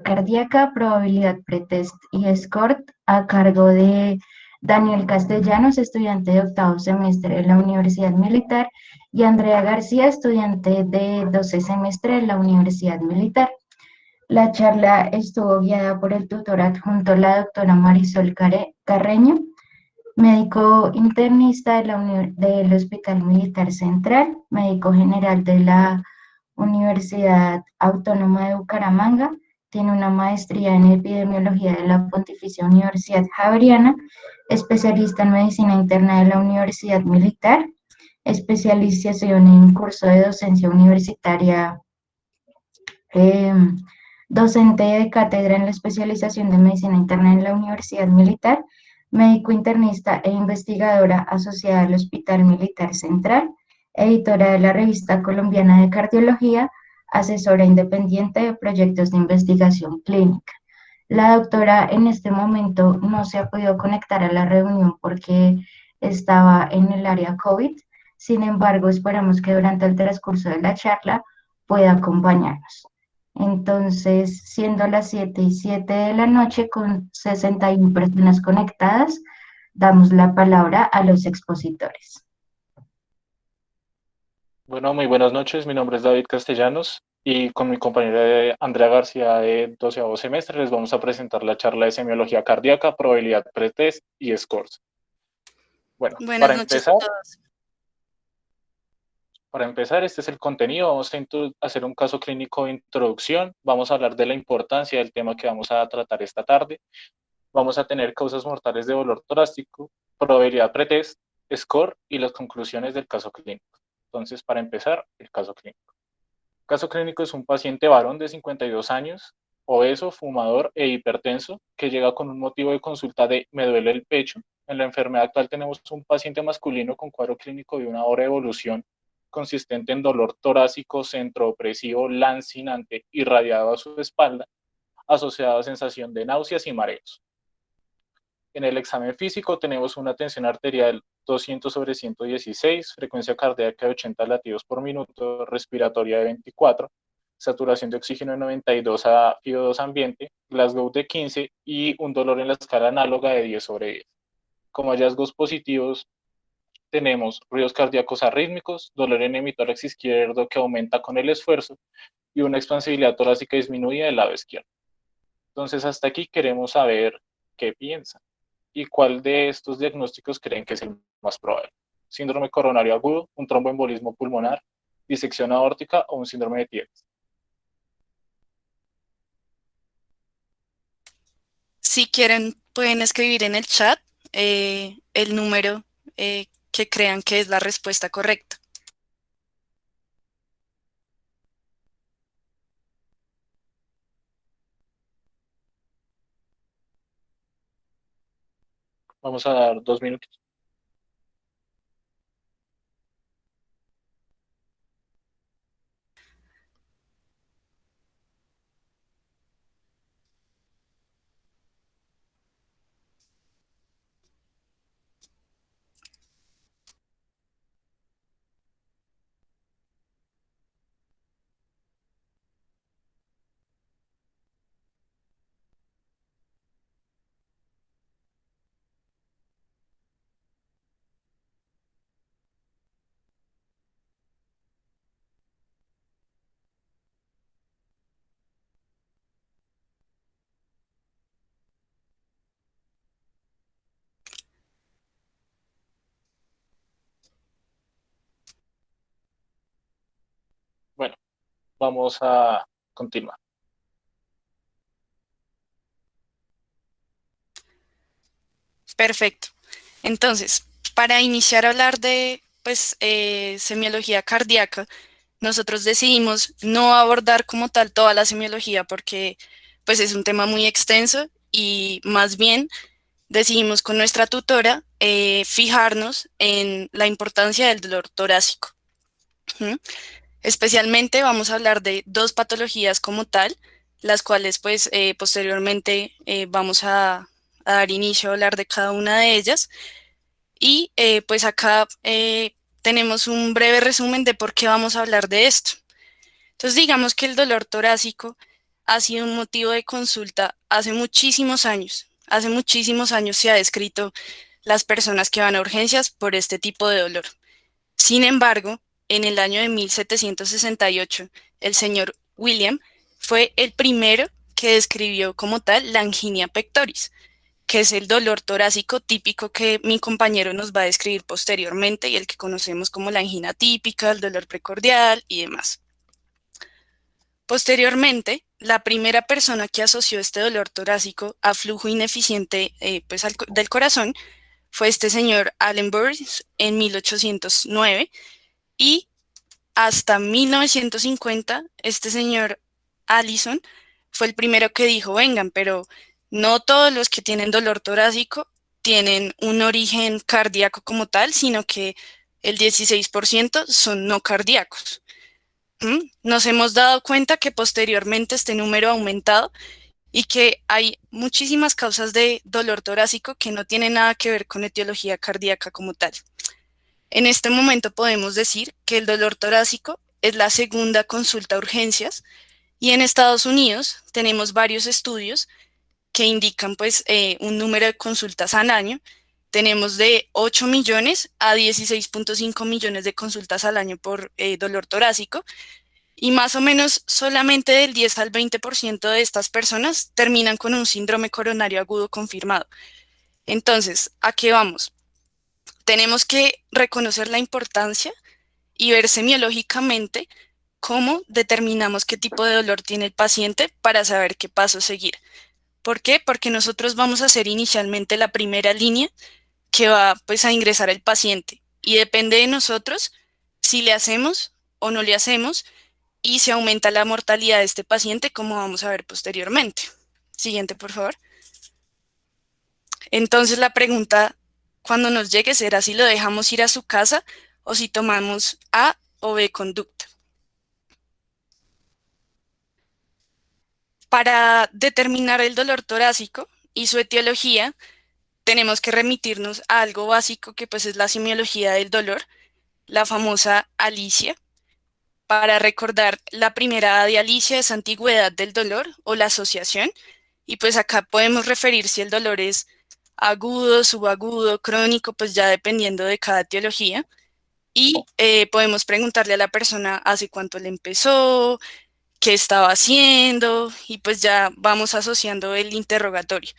cardíaca, probabilidad pretest y SCORT a cargo de Daniel Castellanos, estudiante de octavo semestre de la Universidad Militar, y Andrea García, estudiante de 12 semestre de la Universidad Militar. La charla estuvo guiada por el tutor adjunto, la doctora Marisol Carreño, médico internista de del Hospital Militar Central, médico general de la Universidad Autónoma de Bucaramanga, tiene una maestría en epidemiología de la Pontificia Universidad Javeriana, especialista en medicina interna de la Universidad Militar, especialización en curso de docencia universitaria, eh, docente de cátedra en la especialización de medicina interna en la Universidad Militar, médico internista e investigadora asociada al Hospital Militar Central, editora de la Revista Colombiana de Cardiología, asesora independiente de proyectos de investigación clínica. La doctora en este momento no se ha podido conectar a la reunión porque estaba en el área COVID. Sin embargo, esperamos que durante el transcurso de la charla pueda acompañarnos. Entonces, siendo las 7:07 de la noche con 61 personas conectadas, damos la palabra a los expositores. Bueno, muy buenas noches. Mi nombre es David Castellanos y con mi compañera Andrea García de 12º semestre les vamos a presentar la charla de semiología cardíaca, probabilidad pretest y scores. Bueno, Buenas noches a todos. Para empezar, este es el contenido. Vamos a hacer un caso clínico de introducción. Vamos a hablar de la importancia del tema que vamos a tratar esta tarde. Vamos a tener causas mortales de dolor torácico, probabilidad pretest, score y las conclusiones del caso clínico. Entonces, para empezar, el caso clínico. El caso clínico es un paciente varón de 52 años, obeso, fumador e hipertenso, que llega con un motivo de consulta de me duele el pecho. En la enfermedad actual tenemos un paciente masculino con cuadro clínico de una hora de evolución consistente en dolor torácico centroopresivo lancinante irradiado a su espalda, asociado a sensación de náuseas y mareos. En el examen físico tenemos una tensión arterial 200/116, frecuencia cardíaca de 80 latidos por minuto, respiratoria de 24, saturación de oxígeno de 92 a FiO2 ambiente, Glasgow de 15 y un dolor en la escala análoga de 10/10. Como hallazgos positivos tenemos ruidos cardíacos arrítmicos, dolor en hemitórax izquierdo que aumenta con el esfuerzo y una expansibilidad torácica disminuida del lado izquierdo. Entonces, hasta aquí queremos saber qué piensan y cuál de estos diagnósticos creen que es el más probable. Síndrome coronario agudo, un tromboembolismo pulmonar, disección aórtica o un síndrome de Tietz. Si quieren, pueden escribir en el chat el número que crean que es la respuesta correcta. Vamos a dar 2 minutos. Bueno, vamos a continuar. Perfecto. Entonces, para iniciar a hablar de semiología cardíaca, nosotros decidimos no abordar como tal toda la semiología porque pues es un tema muy extenso y más bien decidimos con nuestra tutora fijarnos en la importancia del dolor torácico. Especialmente vamos a hablar de dos patologías como tal, las cuales pues posteriormente vamos a dar inicio a hablar de cada una de ellas. Y pues acá tenemos un breve resumen de por qué vamos a hablar de esto. Entonces digamos que el dolor torácico ha sido un motivo de consulta hace muchísimos años. Hace muchísimos años se ha descrito las personas que van a urgencias por este tipo de dolor. Sin embargo, en el año de 1768, el señor William fue el primero que describió como tal la angina pectoris, que es el dolor torácico típico que mi compañero nos va a describir posteriormente y el que conocemos como la angina típica, el dolor precordial y demás. Posteriormente, la primera persona que asoció este dolor torácico a flujo ineficiente del corazón fue este señor Allen Burns en 1809 y hasta 1950 este señor Allison fue el primero que dijo, vengan, pero no todos los que tienen dolor torácico tienen un origen cardíaco como tal, sino que el 16% son no cardíacos. Nos hemos dado cuenta que posteriormente este número ha aumentado y que hay muchísimas causas de dolor torácico que no tienen nada que ver con etiología cardíaca como tal. En este momento podemos decir que el dolor torácico es la segunda consulta a urgencias y en Estados Unidos tenemos varios estudios que indican pues un número de consultas al año. Tenemos de 8 millones a 16.5 millones de consultas al año por dolor torácico y más o menos solamente del 10 al 20% de estas personas terminan con un síndrome coronario agudo confirmado. Entonces, ¿a qué vamos? Tenemos que reconocer la importancia y ver semiológicamente cómo determinamos qué tipo de dolor tiene el paciente para saber qué paso seguir. ¿Por qué? Porque nosotros vamos a hacer inicialmente la primera línea que va pues a ingresar el paciente y depende de nosotros si le hacemos o no le hacemos y se aumenta la mortalidad de este paciente, como vamos a ver posteriormente. Siguiente, por favor. Entonces la pregunta cuando nos llegue será si lo dejamos ir a su casa o si tomamos A o B conducta. Para determinar el dolor torácico y su etiología, tenemos que remitirnos a algo básico que pues es la semiología del dolor, la famosa Alicia. Para recordar, la primera A de Alicia es antigüedad del dolor o la asociación, y pues acá podemos referir si el dolor es agudo, subagudo, crónico, pues ya dependiendo de cada etiología. Y podemos preguntarle a la persona hace cuánto le empezó, qué estaba haciendo, y pues ya vamos asociando el interrogatorio.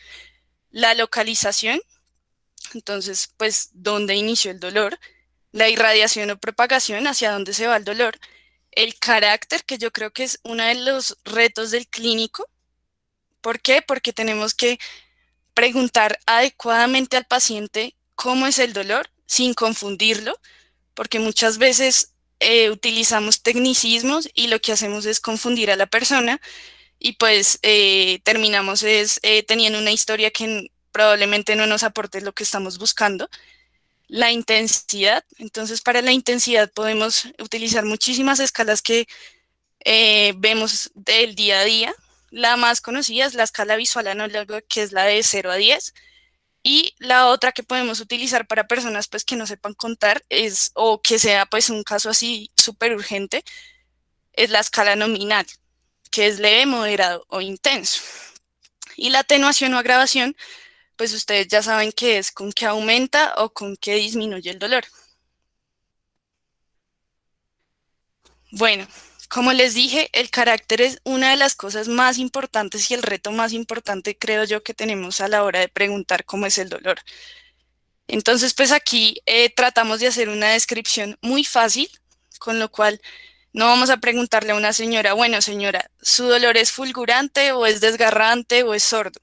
La localización, entonces, pues, ¿dónde inició el dolor? La irradiación o propagación, hacia dónde se va el dolor. El carácter, que yo creo que es uno de los retos del clínico. ¿Por qué? Porque tenemos que preguntar adecuadamente al paciente cómo es el dolor sin confundirlo, porque muchas veces utilizamos tecnicismos y lo que hacemos es confundir a la persona y pues terminamos teniendo una historia que probablemente no nos aporte lo que estamos buscando. La intensidad, entonces para la intensidad podemos utilizar muchísimas escalas que vemos del día a día. La más conocida es la escala visual análoga, que es la de 0 a 10. Y la otra que podemos utilizar para personas pues que no sepan contar es, o que sea pues un caso así súper urgente, es la escala nominal, que es leve, moderado o intenso. Y la atenuación o agravación, pues ustedes ya saben que es con qué aumenta o con qué disminuye el dolor. Bueno, como les dije, el carácter es una de las cosas más importantes y el reto más importante, creo yo, que tenemos a la hora de preguntar cómo es el dolor. Entonces, pues aquí tratamos de hacer una descripción muy fácil, con lo cual no vamos a preguntarle a una señora, bueno, señora, ¿su dolor es fulgurante o es desgarrante o es sordo?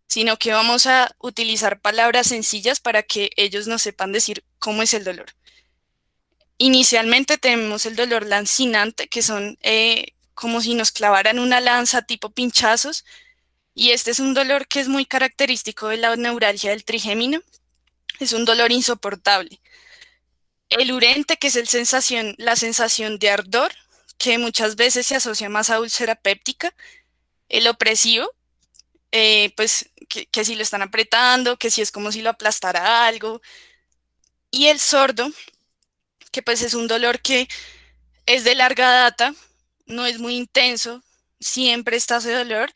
Sino que vamos a utilizar palabras sencillas para que ellos nos sepan decir cómo es el dolor. Inicialmente tenemos el dolor lancinante, que son como si nos clavaran una lanza tipo pinchazos, y este es un dolor que es muy característico de la neuralgia del trigémino, es un dolor insoportable. El urente, que es la sensación de ardor, que muchas veces se asocia más a úlcera péptica. El opresivo, pues que si lo están apretando, que si es como si lo aplastara algo. Y el sordo, que pues es un dolor que es de larga data, no es muy intenso, siempre está ese dolor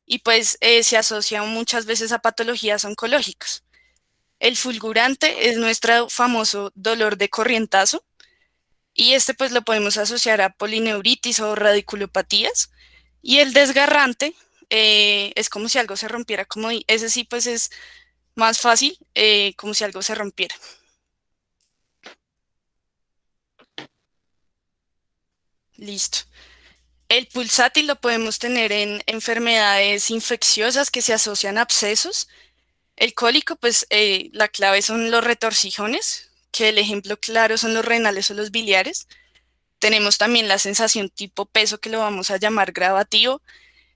y pues se asocia muchas veces a patologías oncológicas. El fulgurante es nuestro famoso dolor de corrientazo y este pues lo podemos asociar a polineuritis o radiculopatías. Y el desgarrante es como si algo se rompiera, ese sí pues es más fácil, como si algo se rompiera. Listo. El pulsátil lo podemos tener en enfermedades infecciosas que se asocian a abscesos. El cólico, pues la clave son los retorcijones, que el ejemplo claro son los renales o los biliares. Tenemos también la sensación tipo peso, que lo vamos a llamar gravativo.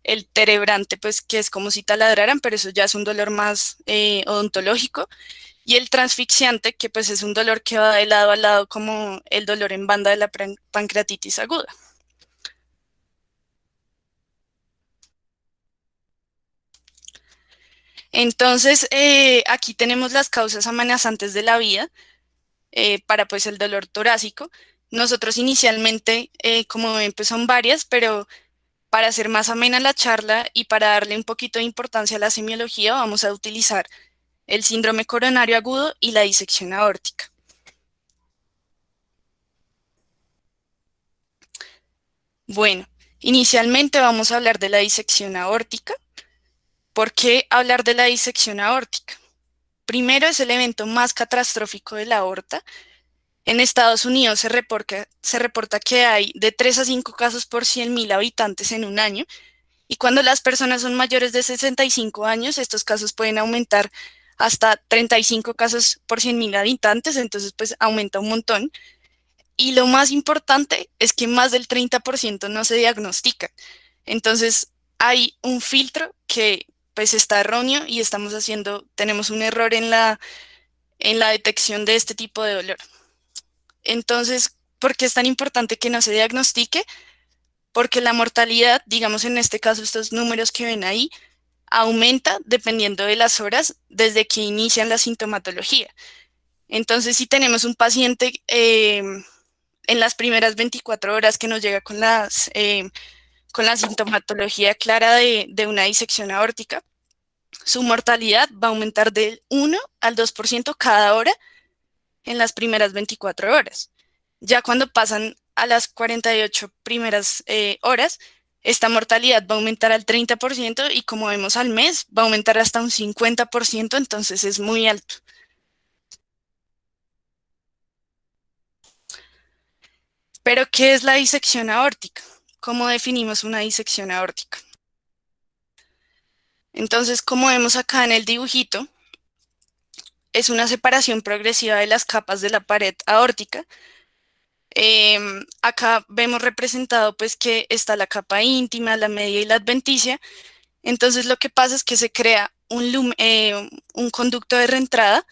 El terebrante, pues que es como si taladraran, pero eso ya es un dolor más odontológico. Y el transfixiante, que pues es un dolor que va de lado a lado, como el dolor en banda de la pancreatitis aguda. Entonces, aquí tenemos las causas amenazantes de la vida para pues el dolor torácico. Nosotros inicialmente, como ven, pues son varias, pero para hacer más amena la charla y para darle un poquito de importancia a la semiología, vamos a utilizar el síndrome coronario agudo y la disección aórtica. Bueno, inicialmente vamos a hablar de la disección aórtica. ¿Por qué hablar de la disección aórtica? Primero, es el evento más catastrófico de la aorta. En Estados Unidos se reporta que hay de 3 a 5 casos por 100.000 habitantes en un año, y cuando las personas son mayores de 65 años, estos casos pueden aumentar hasta 35 casos por 100.000 habitantes, entonces pues aumenta un montón. Y lo más importante es que más del 30% no se diagnostica. Entonces hay un filtro que pues está erróneo y tenemos un error en la detección de este tipo de dolor. Entonces, ¿por qué es tan importante que no se diagnostique? Porque la mortalidad, digamos en este caso estos números que ven ahí, aumenta dependiendo de las horas desde que inician la sintomatología. Entonces, si tenemos un paciente en las primeras 24 horas que nos llega con la sintomatología clara de una disección aórtica, su mortalidad va a aumentar del 1 al 2% cada hora en las primeras 24 horas. Ya cuando pasan a las 48 primeras horas, esta mortalidad va a aumentar al 30% y como vemos al mes va a aumentar hasta un 50%, entonces es muy alto. Pero, ¿qué es la disección aórtica? ¿Cómo definimos una disección aórtica? Entonces, como vemos acá en el dibujito, es una separación progresiva de las capas de la pared aórtica. Acá vemos representado pues que está la capa íntima, la media y la adventicia. Entonces lo que pasa es que se crea un conducto de reentrada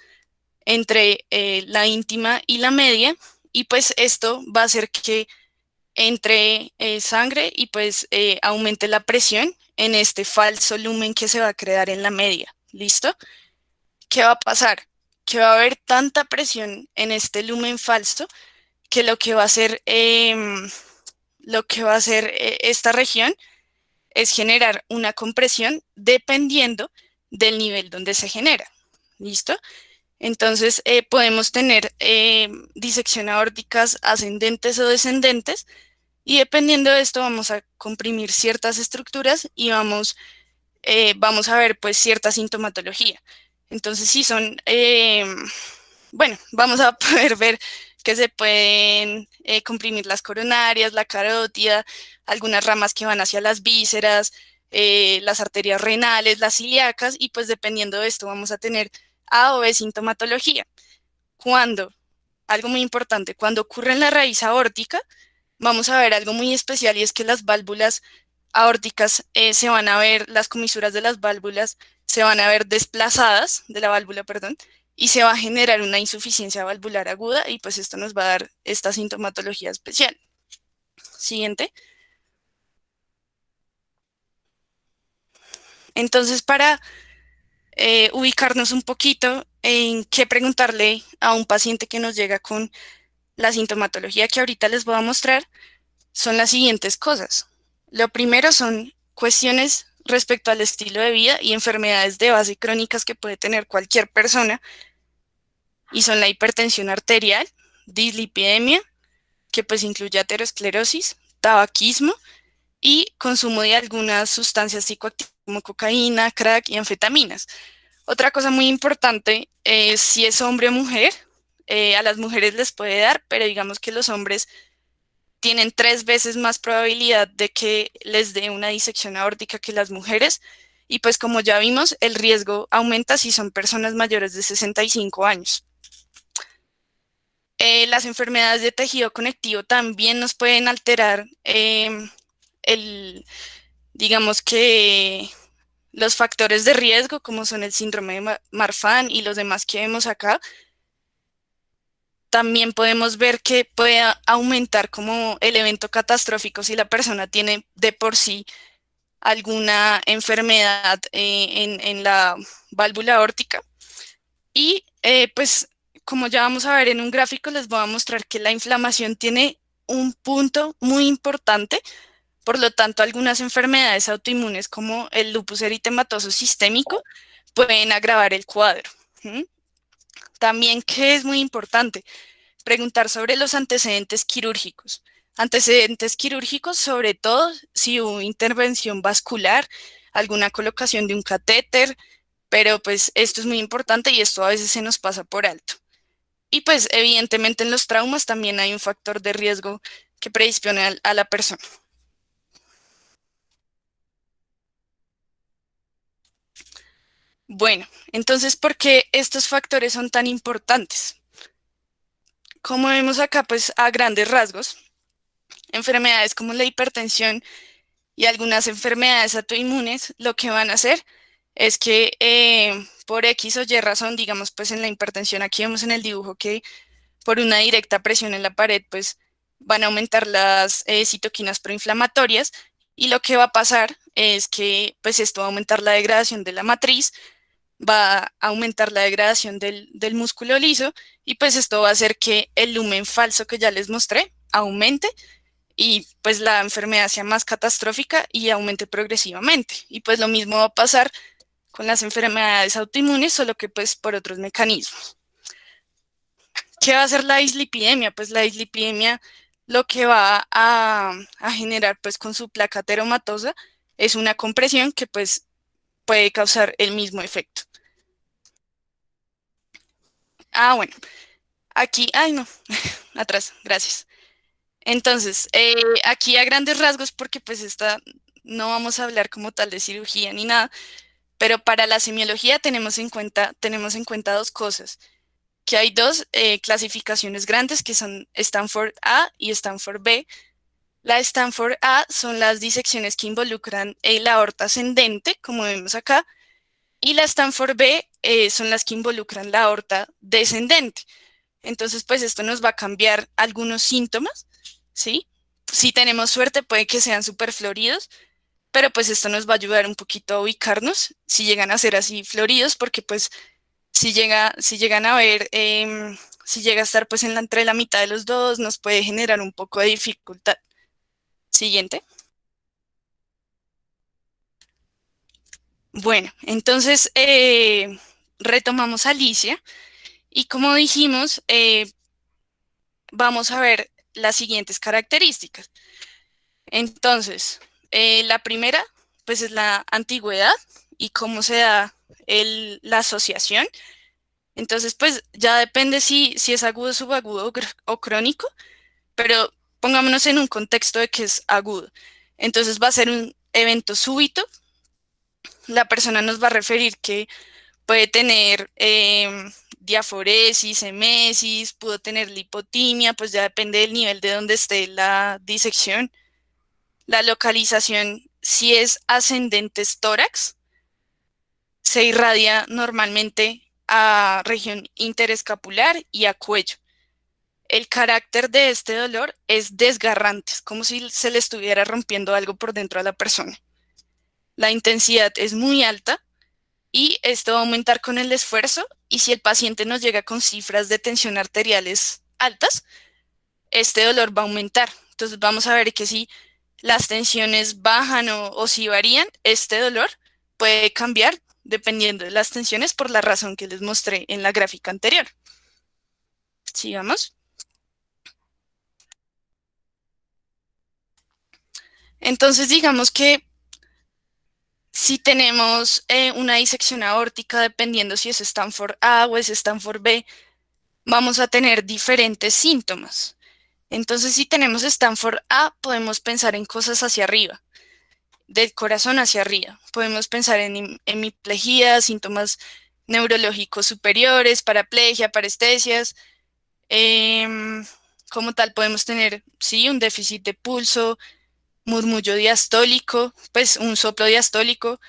entre la íntima y la media, y pues esto va a hacer que entre sangre y pues aumente la presión en este falso lumen que se va a crear en la media. ¿Listo? ¿Qué va a pasar? Que va a haber tanta presión en este lumen falso que lo que va a hacer esta región es generar una compresión dependiendo del nivel donde se genera. ¿Listo? Entonces podemos tener disección aórticas ascendentes o descendentes, y dependiendo de esto vamos a comprimir ciertas estructuras y vamos a ver pues cierta sintomatología. Entonces sí son, bueno, vamos a poder ver que se pueden comprimir las coronarias, la carótida, algunas ramas que van hacia las vísceras, las arterias renales, las ilíacas, y pues dependiendo de esto vamos a tener A o B sintomatología. Algo muy importante, cuando ocurre en la raíz aórtica, vamos a ver algo muy especial, y es que las válvulas aórticas se van a ver, las comisuras de las válvulas se van a ver desplazadas de la válvula, perdón, y se va a generar una insuficiencia valvular aguda, y pues esto nos va a dar esta sintomatología especial. Siguiente. Entonces, para ubicarnos un poquito en qué preguntarle a un paciente que nos llega con la sintomatología que ahorita les voy a mostrar, son las siguientes cosas. Lo primero son cuestiones respecto al estilo de vida y enfermedades de base crónicas que puede tener cualquier persona, y son la hipertensión arterial, dislipidemia, que pues incluye aterosclerosis, tabaquismo y consumo de algunas sustancias psicoactivas como cocaína, crack y anfetaminas. Otra cosa muy importante es si es hombre o mujer. A las mujeres les puede dar, pero digamos que los hombres tienen 3 veces más probabilidad de que les dé una disección aórtica que las mujeres. Y pues como ya vimos, el riesgo aumenta si son personas mayores de 65 años. Las enfermedades de tejido conectivo también nos pueden alterar digamos que los factores de riesgo, como son el síndrome de Marfan y los demás que vemos acá. También podemos ver que puede aumentar como el evento catastrófico si la persona tiene de por sí alguna enfermedad en la válvula aórtica. Y pues como ya vamos a ver en un gráfico, les voy a mostrar que la inflamación tiene un punto muy importante. Por lo tanto, algunas enfermedades autoinmunes como el lupus eritematoso sistémico pueden agravar el cuadro. También, que es muy importante, preguntar sobre los antecedentes quirúrgicos. Antecedentes quirúrgicos, sobre todo si hubo intervención vascular, alguna colocación de un catéter, pero pues esto es muy importante y esto a veces se nos pasa por alto. Y pues evidentemente en los traumas también hay un factor de riesgo que predispone a la persona. Bueno, entonces, ¿por qué estos factores son tan importantes? Como vemos acá, pues a grandes rasgos, enfermedades como la hipertensión y algunas enfermedades autoinmunes, lo que van a hacer es que por X o Y razón, digamos, pues en la hipertensión, aquí vemos en el dibujo que por una directa presión en la pared, pues van a aumentar las citoquinas proinflamatorias, y lo que va a pasar es que pues esto va a aumentar la degradación de la matriz, va a aumentar la degradación del músculo liso, y pues esto va a hacer que el lumen falso que ya les mostré aumente y pues la enfermedad sea más catastrófica y aumente progresivamente. Y pues lo mismo va a pasar con las enfermedades autoinmunes, solo que pues por otros mecanismos. ¿Qué va a hacer la dislipidemia? Pues la dislipidemia lo que va a generar pues con su placa ateromatosa es una compresión que pues puede causar el mismo efecto. Bueno, aquí, ay no, atrás, gracias. Entonces, aquí a grandes rasgos, porque pues no vamos a hablar como tal de cirugía ni nada, pero para la semiología tenemos en cuenta dos cosas, que hay dos clasificaciones grandes que son Stanford A y Stanford B. La Stanford A son las disecciones que involucran la aorta ascendente, como vemos acá, y la Stanford B son las que involucran la aorta descendente. Entonces, pues esto nos va a cambiar algunos síntomas, ¿sí? Si tenemos suerte, puede que sean súper floridos, pero pues esto nos va a ayudar un poquito a ubicarnos si llegan a ser así floridos, porque pues si llegan a ver, si llega a estar pues entre la mitad de los dos, nos puede generar un poco de dificultad. Siguiente. Bueno, entonces retomamos a Alicia y como dijimos, vamos a ver las siguientes características. Entonces, la primera, pues es la antigüedad y cómo se da la asociación. Entonces, pues ya depende si es agudo, subagudo o crónico, pero pongámonos en un contexto de que es agudo. Entonces va a ser un evento súbito. La persona nos va a referir que puede tener diaforesis, emesis, pudo tener lipotimia, pues ya depende del nivel de donde esté la disección. La localización, si es ascendente es tórax, se irradia normalmente a región interescapular y a cuello. El carácter de este dolor es desgarrante, es como si se le estuviera rompiendo algo por dentro a la persona. La intensidad es muy alta y esto va a aumentar con el esfuerzo, y si el paciente nos llega con cifras de tensión arteriales altas, este dolor va a aumentar. Entonces vamos a ver que si las tensiones bajan o si varían, este dolor puede cambiar dependiendo de las tensiones por la razón que les mostré en la gráfica anterior. Sigamos. Entonces, digamos que si tenemos una disección aórtica, dependiendo si es Stanford A o es Stanford B, vamos a tener diferentes síntomas. Entonces, si tenemos Stanford A, podemos pensar en cosas hacia arriba, del corazón hacia arriba. Podemos pensar en hemiplegia, síntomas neurológicos superiores, paraplegia, parestesias. Como tal, podemos tener, sí, un déficit de pulso, murmullo diastólico, pues un soplo diastólico.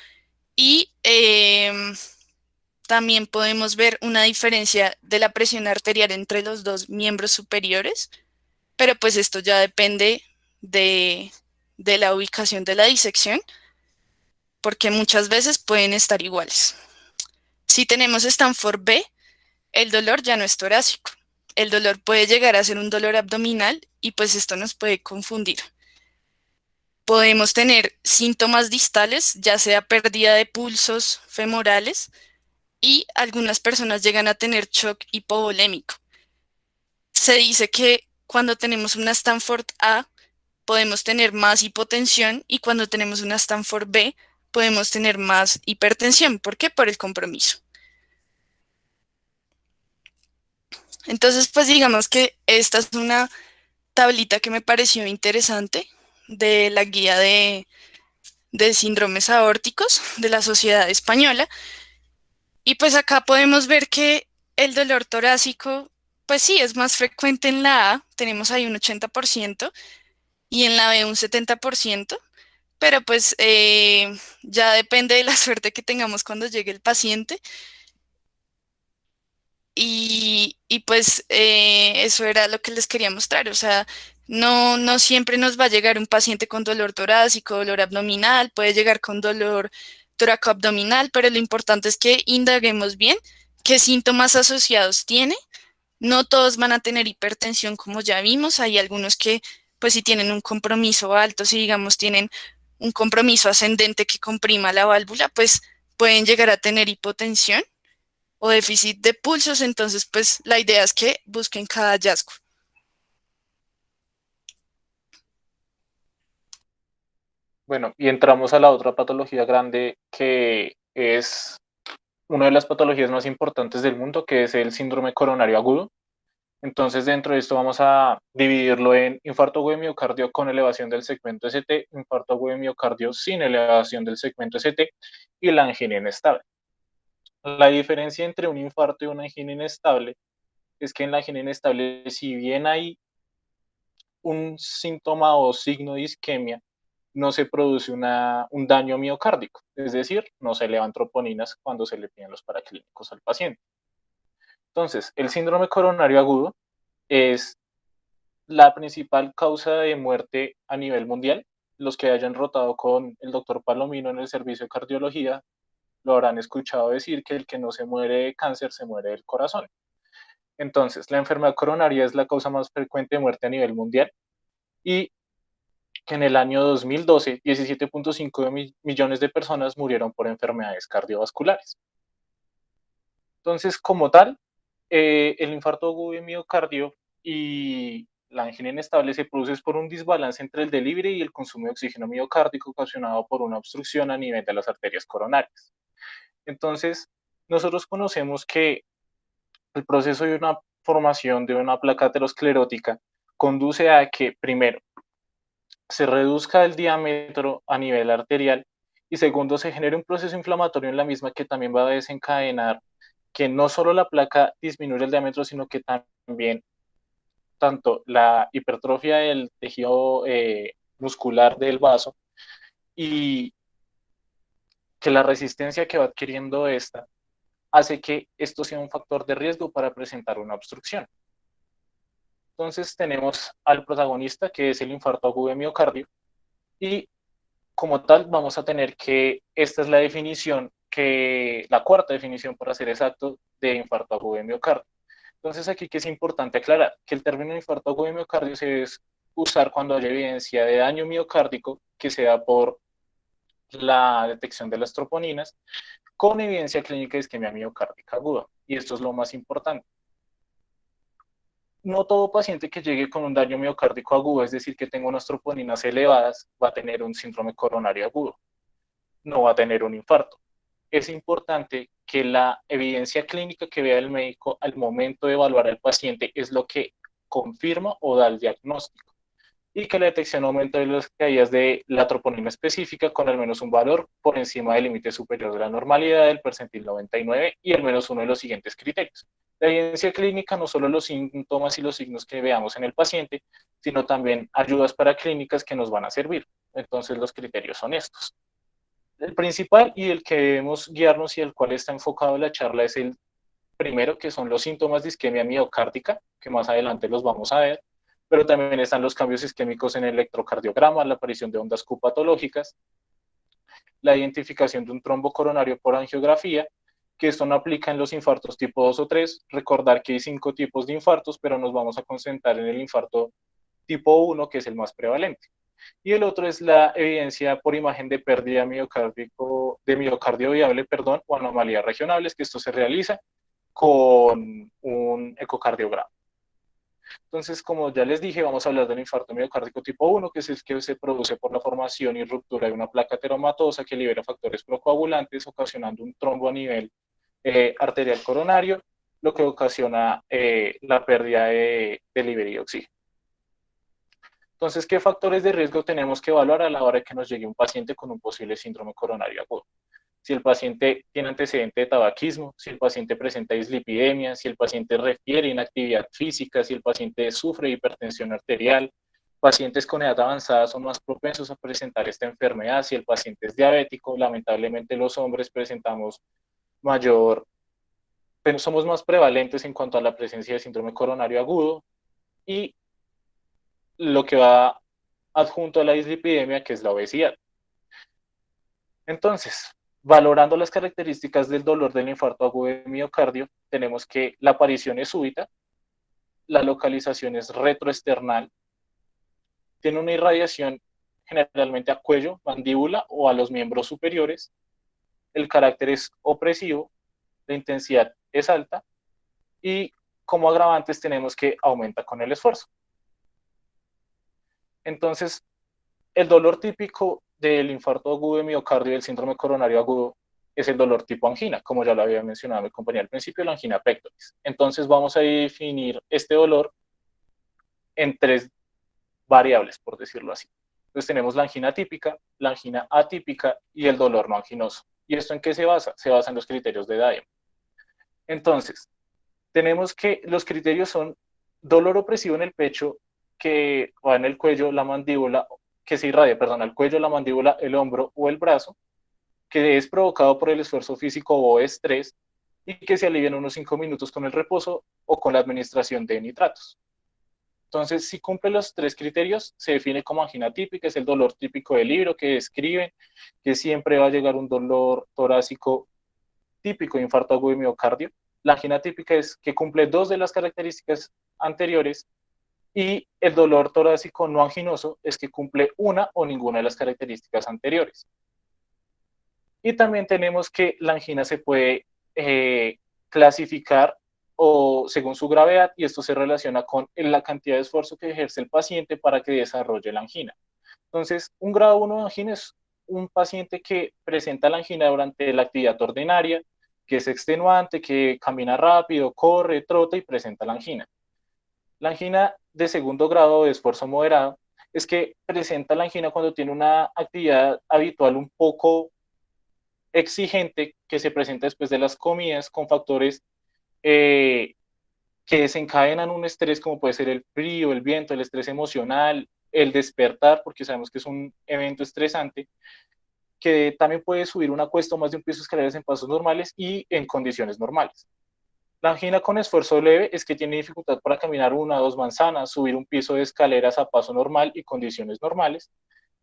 Y también podemos ver una diferencia de la presión arterial entre los dos miembros superiores, pero pues esto ya depende de, de la ubicación de la disección, porque muchas veces pueden estar iguales. Si tenemos Stanford B, el dolor ya no es torácico. El dolor puede llegar a ser un dolor abdominal y pues esto nos puede confundir. Podemos tener síntomas distales, ya sea pérdida de pulsos femorales, y algunas personas llegan a tener shock hipovolémico. Se dice que cuando tenemos una Stanford A podemos tener más hipotensión y cuando tenemos una Stanford B podemos tener más hipertensión. ¿Por qué? Por el compromiso. Entonces, pues digamos que esta es una tablita que me pareció interesante de la guía de síndromes aórticos de la Sociedad Española. Y pues acá podemos ver que el dolor torácico, pues sí, es más frecuente en la A, tenemos ahí un 80%, y en la B un 70%, pero pues ya depende de la suerte que tengamos cuando llegue el paciente. Y pues eso era lo que les quería mostrar, o sea, no siempre nos va a llegar un paciente con dolor torácico, dolor abdominal, puede llegar con dolor toracoabdominal, pero lo importante es que indaguemos bien qué síntomas asociados tiene. No todos van a tener hipertensión, como ya vimos, hay algunos que pues si tienen un compromiso alto, si digamos tienen un compromiso ascendente que comprima la válvula, pues pueden llegar a tener hipotensión o déficit de pulsos, entonces pues la idea es que busquen cada hallazgo. Bueno, y entramos a la otra patología grande que es una de las patologías más importantes del mundo, que es el síndrome coronario agudo. Entonces, dentro de esto vamos a dividirlo en infarto agudo de miocardio con elevación del segmento ST, infarto agudo de miocardio sin elevación del segmento ST y la angina inestable. La diferencia entre un infarto y una angina inestable es que en la angina inestable, si bien hay un síntoma o signo de isquemia, no se produce un daño miocárdico, es decir, no se elevan troponinas cuando se le piden los paraclínicos al paciente. Entonces, el síndrome coronario agudo es la principal causa de muerte a nivel mundial. Los que hayan rotado con el doctor Palomino en el servicio de cardiología lo habrán escuchado decir que el que no se muere de cáncer se muere del corazón. Entonces, la enfermedad coronaria es la causa más frecuente de muerte a nivel mundial y que en el año 2012, 17.5 millones de personas murieron por enfermedades cardiovasculares. Entonces, como tal, el infarto agudo de miocardio y la angina inestable se produce por un desbalance entre el delivery y el consumo de oxígeno miocárdico ocasionado por una obstrucción a nivel de las arterias coronarias. Entonces, nosotros conocemos que el proceso de una formación de una placa aterosclerótica conduce a que, primero, se reduzca el diámetro a nivel arterial y segundo, se genere un proceso inflamatorio en la misma que también va a desencadenar que no solo la placa disminuye el diámetro, sino que también tanto la hipertrofia del tejido muscular del vaso y que la resistencia que va adquiriendo esta hace que esto sea un factor de riesgo para presentar una obstrucción. Entonces tenemos al protagonista, que es el infarto agudo de miocardio, y como tal vamos a tener que esta es la definición, la cuarta definición, para ser exacto, de infarto agudo de miocardio. Entonces aquí que es importante aclarar que el término infarto agudo de miocardio usar cuando haya evidencia de daño miocárdico que sea por la detección de las troponinas con evidencia clínica de isquemia miocárdica aguda. Y esto es lo más importante. No todo paciente que llegue con un daño miocárdico agudo, es decir, que tenga unas troponinas elevadas, va a tener un síndrome coronario agudo, no va a tener un infarto. Es importante que la evidencia clínica que vea el médico al momento de evaluar al paciente es lo que confirma o da el diagnóstico, y que la detección aumente de las caídas de la troponina específica con al menos un valor por encima del límite superior de la normalidad del percentil 99 y al menos uno de los siguientes criterios. La evidencia clínica, no solo los síntomas y los signos que veamos en el paciente, sino también ayudas para clínicas que nos van a servir. Entonces los criterios son estos. El principal y el que debemos guiarnos y el cual está enfocado en la charla es el primero, que son los síntomas de isquemia miocárdica, que más adelante los vamos a ver, pero también están los cambios isquémicos en el electrocardiograma, la aparición de ondas Q patológicas, la identificación de un trombo coronario por angiografía, que esto no aplica en los infartos tipo 2 o 3. Recordar que hay 5 tipos de infartos, pero nos vamos a concentrar en el infarto tipo 1, que es el más prevalente. Y el otro es la evidencia por imagen de pérdida de miocardio viable, o anomalías regionales, que esto se realiza con un ecocardiograma. Entonces, como ya les dije, vamos a hablar del infarto miocárdico tipo 1, que es el que se produce por la formación y ruptura de una placa ateromatosa que libera factores procoagulantes, ocasionando un trombo a nivel arterial coronario, lo que ocasiona la pérdida de líquido y oxígeno. Entonces, ¿qué factores de riesgo tenemos que evaluar a la hora de que nos llegue un paciente con un posible síndrome coronario agudo? Si el paciente tiene antecedente de tabaquismo, si el paciente presenta dislipidemia, si el paciente refiere inactividad física, si el paciente sufre hipertensión arterial, pacientes con edad avanzada son más propensos a presentar esta enfermedad, si el paciente es diabético, lamentablemente los hombres presentamos pero somos más prevalentes en cuanto a la presencia de síndrome coronario agudo, y lo que va adjunto a la dislipidemia, que es la obesidad. Entonces, valorando las características del dolor del infarto agudo de miocardio, tenemos que la aparición es súbita, la localización es retroesternal, tiene una irradiación generalmente a cuello, mandíbula o a los miembros superiores, el carácter es opresivo, la intensidad es alta y como agravantes tenemos que aumenta con el esfuerzo. Entonces, el dolor típico del infarto agudo de miocardio y del síndrome coronario agudo es el dolor tipo angina, como ya lo había mencionado mi compañera al principio, la angina pectoris. Entonces vamos a definir este dolor en 3 variables, por decirlo así. Entonces tenemos la angina típica, la angina atípica y el dolor no anginoso. ¿Y esto en qué se basa? Se basa en los criterios de Diamond. Entonces, tenemos que los criterios son dolor opresivo en el pecho, que va en el cuello, la mandíbula, que se irradia, el cuello, la mandíbula, el hombro o el brazo, que es provocado por el esfuerzo físico o estrés y que se alivia en unos 5 minutos con el reposo o con la administración de nitratos. Entonces, si cumple los 3 criterios, se define como angina típica, es el dolor típico del libro que describen, que siempre va a llegar un dolor torácico típico de infarto agudo de miocardio. La angina típica es que cumple 2 de las características anteriores, y el dolor torácico no anginoso es que cumple una o ninguna de las características anteriores. Y también tenemos que la angina se puede clasificar o según su gravedad, y esto se relaciona con la cantidad de esfuerzo que ejerce el paciente para que desarrolle la angina. Entonces, un grado 1 de angina es un paciente que presenta la angina durante la actividad ordinaria, que es extenuante, que camina rápido, corre, trota y presenta la angina. La angina de segundo grado de esfuerzo moderado es que presenta la angina cuando tiene una actividad habitual un poco exigente, que se presenta después de las comidas con factores que desencadenan un estrés, como puede ser el frío, el viento, el estrés emocional, el despertar, porque sabemos que es un evento estresante, que también puede subir una cuesta o más de un piso de escaleras en pasos normales y en condiciones normales. La angina con esfuerzo leve es que tiene dificultad para caminar 1 o 2 manzanas, subir un piso de escaleras a paso normal y condiciones normales.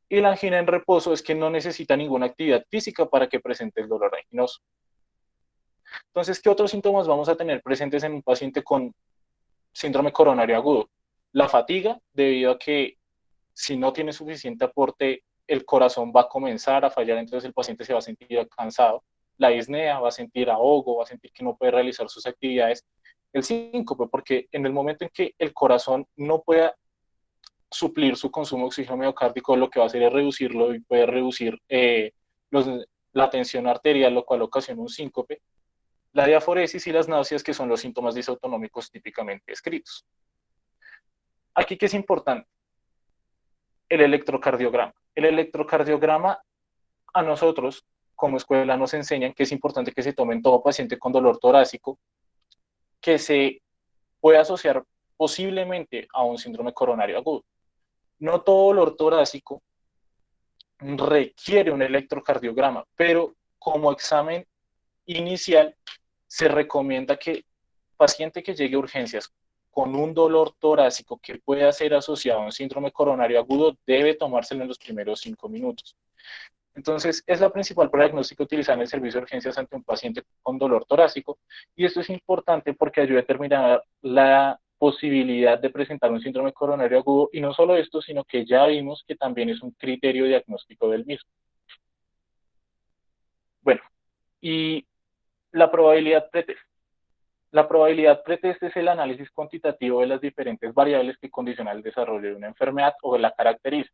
Y la angina en reposo es que no necesita ninguna actividad física para que presente el dolor anginoso. Entonces, ¿qué otros síntomas vamos a tener presentes en un paciente con síndrome coronario agudo? La fatiga, debido a que Si no tiene suficiente aporte, el corazón va a comenzar a fallar, entonces el paciente se va a sentir cansado, la disnea, va a sentir ahogo, va a sentir que no puede realizar sus actividades. El síncope, porque en el momento en que el corazón no pueda suplir su consumo de oxígeno miocárdico, lo que va a hacer es reducirlo y puede reducir los, la tensión arterial, lo cual ocasiona un síncope, la diaforesis y las náuseas, que son los síntomas disautonómicos típicamente descritos. Aquí, ¿qué es importante? El electrocardiograma. El electrocardiograma a nosotros, como escuela, nos enseñan que es importante que se tome en todo paciente con dolor torácico, que se puede asociar posiblemente a un síndrome coronario agudo. No todo dolor torácico requiere un electrocardiograma, pero como examen inicial se recomienda que paciente que llegue a urgencias con un dolor torácico que pueda ser asociado a un síndrome coronario agudo debe tomárselo en los primeros 5 minutos. Entonces, es la principal prueba diagnóstica utilizada en el servicio de urgencias ante un paciente con dolor torácico, y esto es importante porque ayuda a determinar la posibilidad de presentar un síndrome coronario agudo, y no solo esto, sino que ya vimos que también es un criterio diagnóstico del mismo. Bueno, y la probabilidad pretest. La probabilidad pretest es el análisis cuantitativo de las diferentes variables que condicionan el desarrollo de una enfermedad o la caracterizan.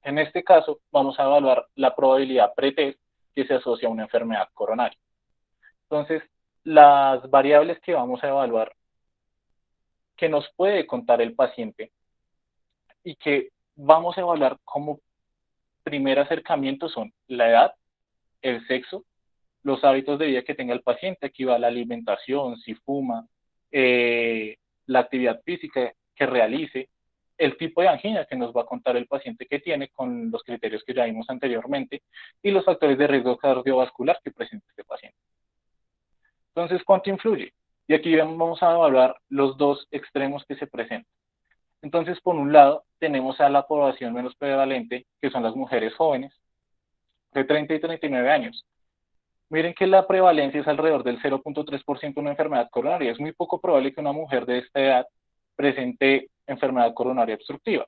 En este caso, vamos a evaluar la probabilidad pretest que se asocia a una enfermedad coronaria. Entonces, las variables que vamos a evaluar, que nos puede contar el paciente y que vamos a evaluar como primer acercamiento, son la edad, el sexo, los hábitos de vida que tenga el paciente. Aquí va la alimentación, si fuma, la actividad física que realice, el tipo de angina que nos va a contar el paciente que tiene con los criterios que ya vimos anteriormente, y los factores de riesgo cardiovascular que presenta este paciente. Entonces, ¿cuánto influye? Y aquí vamos a evaluar los dos extremos que se presentan. Entonces, por un lado, tenemos a la población menos prevalente, que son las mujeres jóvenes, de 30 y 39 años. Miren que la prevalencia es alrededor del 0.3% de una enfermedad coronaria. Es muy poco probable que una mujer de esta edad presente enfermedad coronaria obstructiva.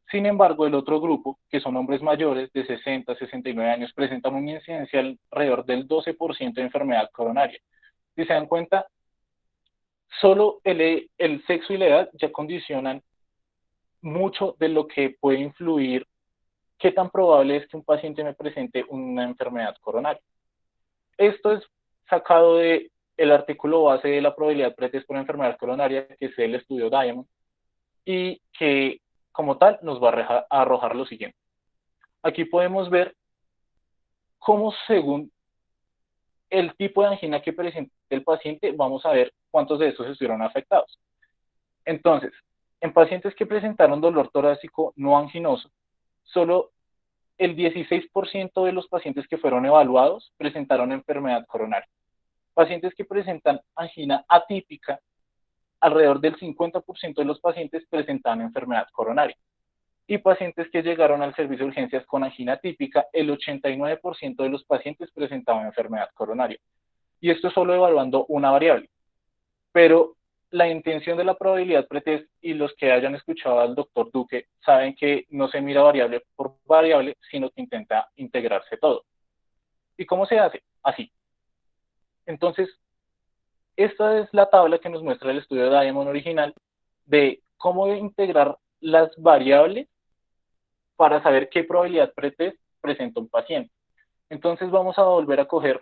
Sin embargo, el otro grupo, que son hombres mayores de 60 a 69 años, presentan una incidencia alrededor del 12% de enfermedad coronaria. Si se dan cuenta, solo el sexo y la edad ya condicionan mucho de lo que puede influir qué tan probable es que un paciente me presente una enfermedad coronaria. Esto es sacado del artículo base de la probabilidad pretest por enfermedad coronaria, que es el estudio Diamond, y que como tal nos va a arrojar lo siguiente. Aquí podemos ver cómo, según el tipo de angina que presenta el paciente, vamos a ver cuántos de estos estuvieron afectados. Entonces, en pacientes que presentaron dolor torácico no anginoso, solo el 16% de los pacientes que fueron evaluados presentaron enfermedad coronaria. Pacientes que presentan angina atípica, alrededor del 50% de los pacientes presentaban enfermedad coronaria. Y pacientes que llegaron al servicio de urgencias con angina típica, el 89% de los pacientes presentaban enfermedad coronaria. Y esto solo evaluando una variable. Pero la intención de la probabilidad pretest, y los que hayan escuchado al doctor Duque saben que no se mira variable por variable, sino que intenta integrarse todo. ¿Y cómo se hace? Así. Entonces, esta es la tabla que nos muestra el estudio de Diamond original de cómo integrar las variables para saber qué probabilidad pretest presenta un paciente. Entonces vamos a volver a coger,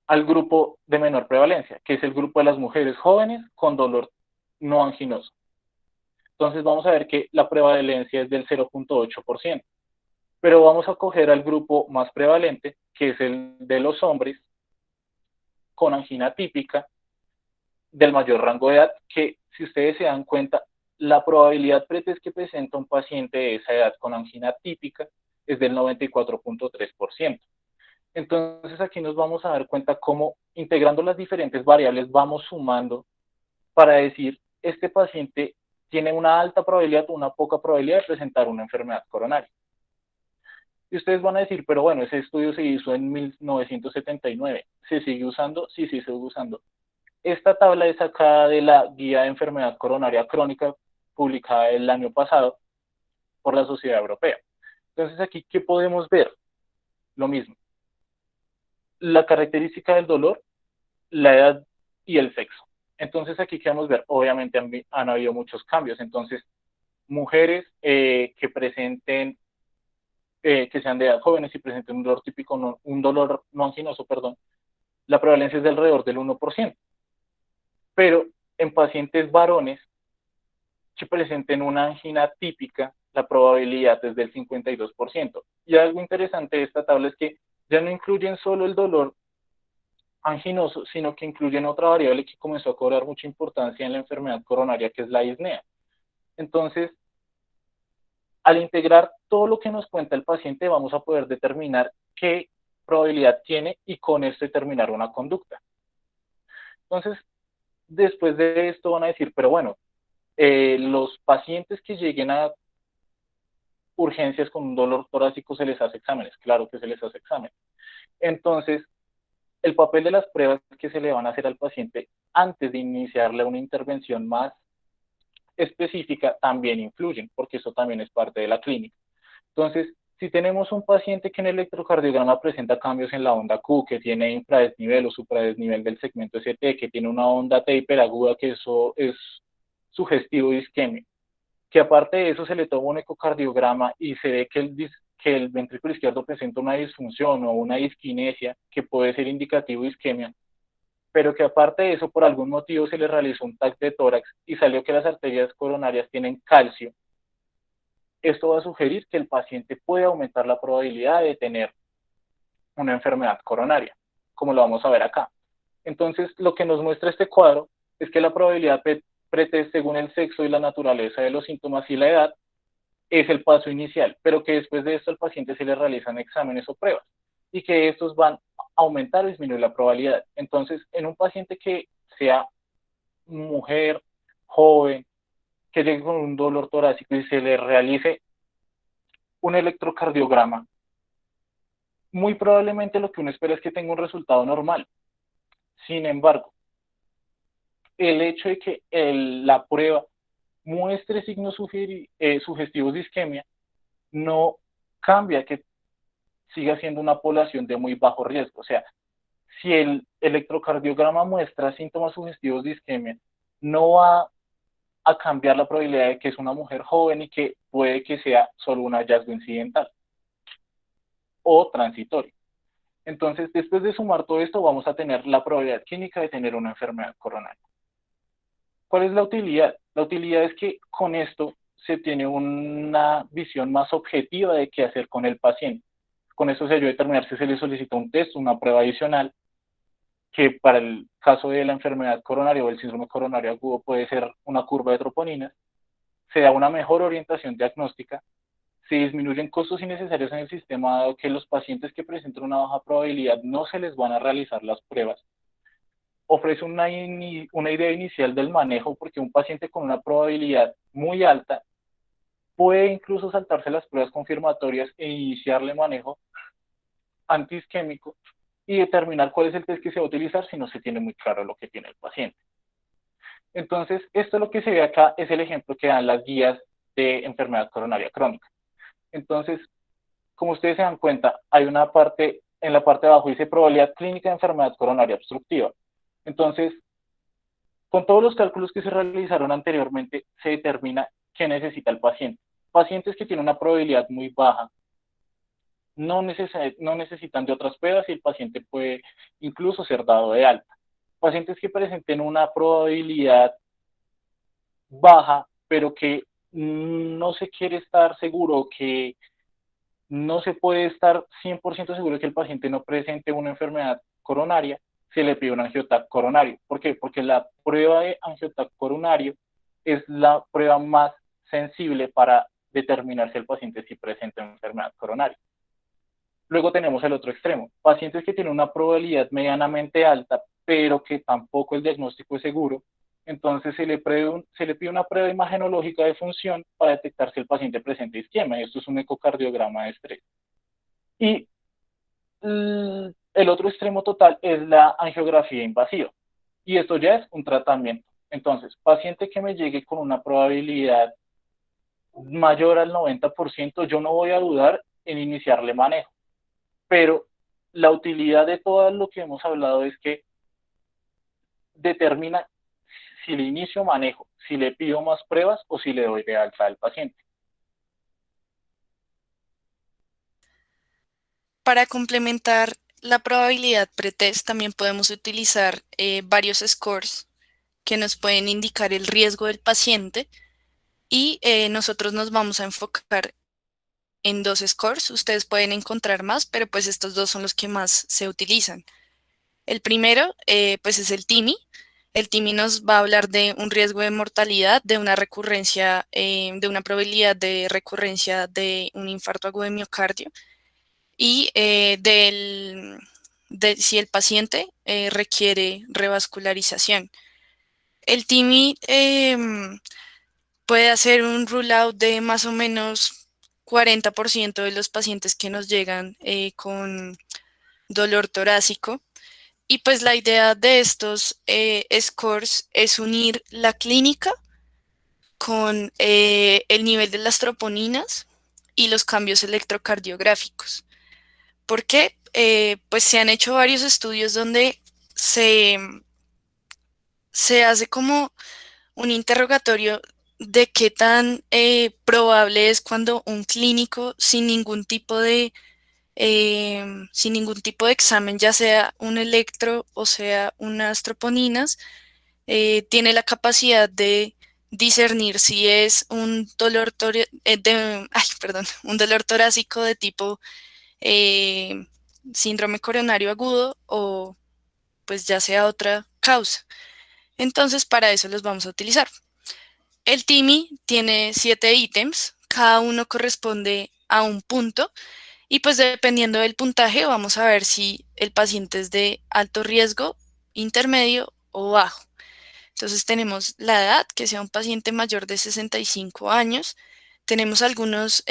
al grupo de menor prevalencia, que es el grupo de las mujeres jóvenes con dolor no anginoso. Entonces vamos a ver que la prevalencia es del 0.8%. Pero vamos a coger al grupo más prevalente, que es el de los hombres con angina típica del mayor rango de edad, que si ustedes se dan cuenta, la probabilidad pretest que presenta un paciente de esa edad con angina típica es del 94.3%. Entonces aquí nos vamos a dar cuenta cómo integrando las diferentes variables vamos sumando para decir, este paciente tiene una alta probabilidad o una poca probabilidad de presentar una enfermedad coronaria. Y ustedes van a decir, pero bueno, ese estudio se hizo en 1979. ¿Se sigue usando? Sí, se sigue usando. Esta tabla es sacada de la Guía de Enfermedad Coronaria Crónica, publicada el año pasado, por la Sociedad Europea. Entonces aquí, ¿qué podemos ver? Lo mismo. La característica del dolor, la edad y el sexo. Entonces aquí, ¿qué vamos a ver? Obviamente han habido muchos cambios. Entonces, mujeres que presenten, que sean de edad jóvenes y presenten un dolor típico, un dolor no anginoso, perdón, la prevalencia es de alrededor del 1%. Pero en pacientes varones que presenten una angina típica, la probabilidad es del 52%. Y algo interesante de esta tabla es que ya no incluyen solo el dolor anginoso, sino que incluyen otra variable que comenzó a cobrar mucha importancia en la enfermedad coronaria, que es la disnea. Entonces, al integrar todo lo que nos cuenta el paciente, vamos a poder determinar qué probabilidad tiene y con esto determinar una conducta. Entonces, después de esto van a decir, pero bueno, los pacientes que lleguen a urgencias con un dolor torácico se les hace exámenes, claro que se les hace exámenes. Entonces, el papel de las pruebas que se le van a hacer al paciente antes de iniciarle una intervención más específica también influyen, porque eso también es parte de la clínica. Entonces, si tenemos un paciente que en el electrocardiograma presenta cambios en la onda Q, que tiene infradesnivel o supradesnivel del segmento ST, que tiene una onda T hiperaguda, que eso es sugestivo de isquemia, que aparte de eso se le toma un ecocardiograma y se ve que el ventrículo izquierdo presenta una disfunción o una disquinesia que puede ser indicativo de isquemia, pero que aparte de eso por algún motivo se le realizó un TAC de tórax y salió que las arterias coronarias tienen calcio. Esto va a sugerir que el paciente puede aumentar la probabilidad de tener una enfermedad coronaria, como lo vamos a ver acá. Entonces, lo que nos muestra este cuadro es que la probabilidad pretest según el sexo y la naturaleza de los síntomas y la edad es el paso inicial, pero que después de esto al paciente se le realizan exámenes o pruebas y que estos van a aumentar o disminuir la probabilidad. Entonces, en un paciente que sea mujer, joven, que llegue con un dolor torácico y se le realice un electrocardiograma, muy probablemente lo que uno espera es que tenga un resultado normal. Sin embargo, el hecho de que la prueba muestre signos sugestivos de isquemia no cambia que siga siendo una población de muy bajo riesgo. O sea, si el electrocardiograma muestra síntomas sugestivos de isquemia, no va a cambiar la probabilidad de que es una mujer joven y que puede que sea solo un hallazgo incidental o transitorio. Entonces, después de sumar todo esto, vamos a tener la probabilidad clínica de tener una enfermedad coronaria. ¿Cuál es la utilidad? La utilidad es que con esto se tiene una visión más objetiva de qué hacer con el paciente. Con eso se ayuda a determinar si se le solicita un test, una prueba adicional, que para el caso de la enfermedad coronaria o el síndrome coronario agudo puede ser una curva de troponinas. Se da una mejor orientación diagnóstica, se disminuyen costos innecesarios en el sistema, dado que los pacientes que presentan una baja probabilidad no se les van a realizar las pruebas. Ofrece una idea inicial del manejo, porque un paciente con una probabilidad muy alta puede incluso saltarse las pruebas confirmatorias e iniciarle manejo antiisquémico y determinar cuál es el test que se va a utilizar si no se tiene muy claro lo que tiene el paciente. Entonces, esto lo que se ve acá es el ejemplo que dan las guías de enfermedad coronaria crónica. Entonces, como ustedes se dan cuenta, hay una parte, en la parte de abajo dice probabilidad clínica de enfermedad coronaria obstructiva. Entonces, con todos los cálculos que se realizaron anteriormente, se determina qué necesita el paciente. Pacientes que tienen una probabilidad muy baja no necesitan de otras pruebas y el paciente puede incluso ser dado de alta. Pacientes que presenten una probabilidad baja, pero que no se quiere estar seguro, que no se puede estar 100% seguro de que el paciente no presente una enfermedad coronaria, se le pide un angiotac coronario. ¿Por qué? Porque la prueba de angiotac coronario es la prueba más sensible para determinar si el paciente sí presenta una enfermedad coronaria. Luego tenemos el otro extremo, pacientes que tienen una probabilidad medianamente alta, pero que tampoco el diagnóstico es seguro. Entonces se le pide una prueba imagenológica de función para detectar si el paciente presenta isquemia. Esto es un ecocardiograma de estrés. Y el otro extremo total es la angiografía invasiva. Y esto ya es un tratamiento. Entonces, paciente que me llegue con una probabilidad mayor al 90%, yo no voy a dudar en iniciarle manejo. Pero la utilidad de todo lo que hemos hablado es que determina si le inicio manejo, si le pido más pruebas o si le doy de alta al paciente. Para complementar la probabilidad pretest, también podemos utilizar varios scores que nos pueden indicar el riesgo del paciente y nosotros nos vamos a enfocar en dos scores. Ustedes pueden encontrar más, pero pues estos dos son los que más se utilizan. El primero, pues es el TIMI. El TIMI nos va a hablar de un riesgo de mortalidad, de una recurrencia, de una probabilidad de recurrencia de un infarto agudo de miocardio y de si el paciente requiere revascularización. El TIMI puede hacer un rule out de más o menos 40% de los pacientes que nos llegan con dolor torácico. Y pues la idea de estos scores es unir la clínica con el nivel de las troponinas y los cambios electrocardiográficos. ¿Por qué? Pues se han hecho varios estudios donde se, se hace como un interrogatorio de qué tan probable es cuando un clínico sin ningún tipo de examen, ya sea un electro o sea unas troponinas, tiene la capacidad de discernir si es un dolor, un dolor torácico de tipo eh, síndrome coronario agudo o pues ya sea otra causa. Entonces, para eso los vamos a utilizar. El TIMI tiene 7 ítems, cada uno corresponde a un punto y pues dependiendo del puntaje vamos a ver si el paciente es de alto riesgo, intermedio o bajo. Entonces tenemos la edad, que sea un paciente mayor de 65 años. Tenemos algunos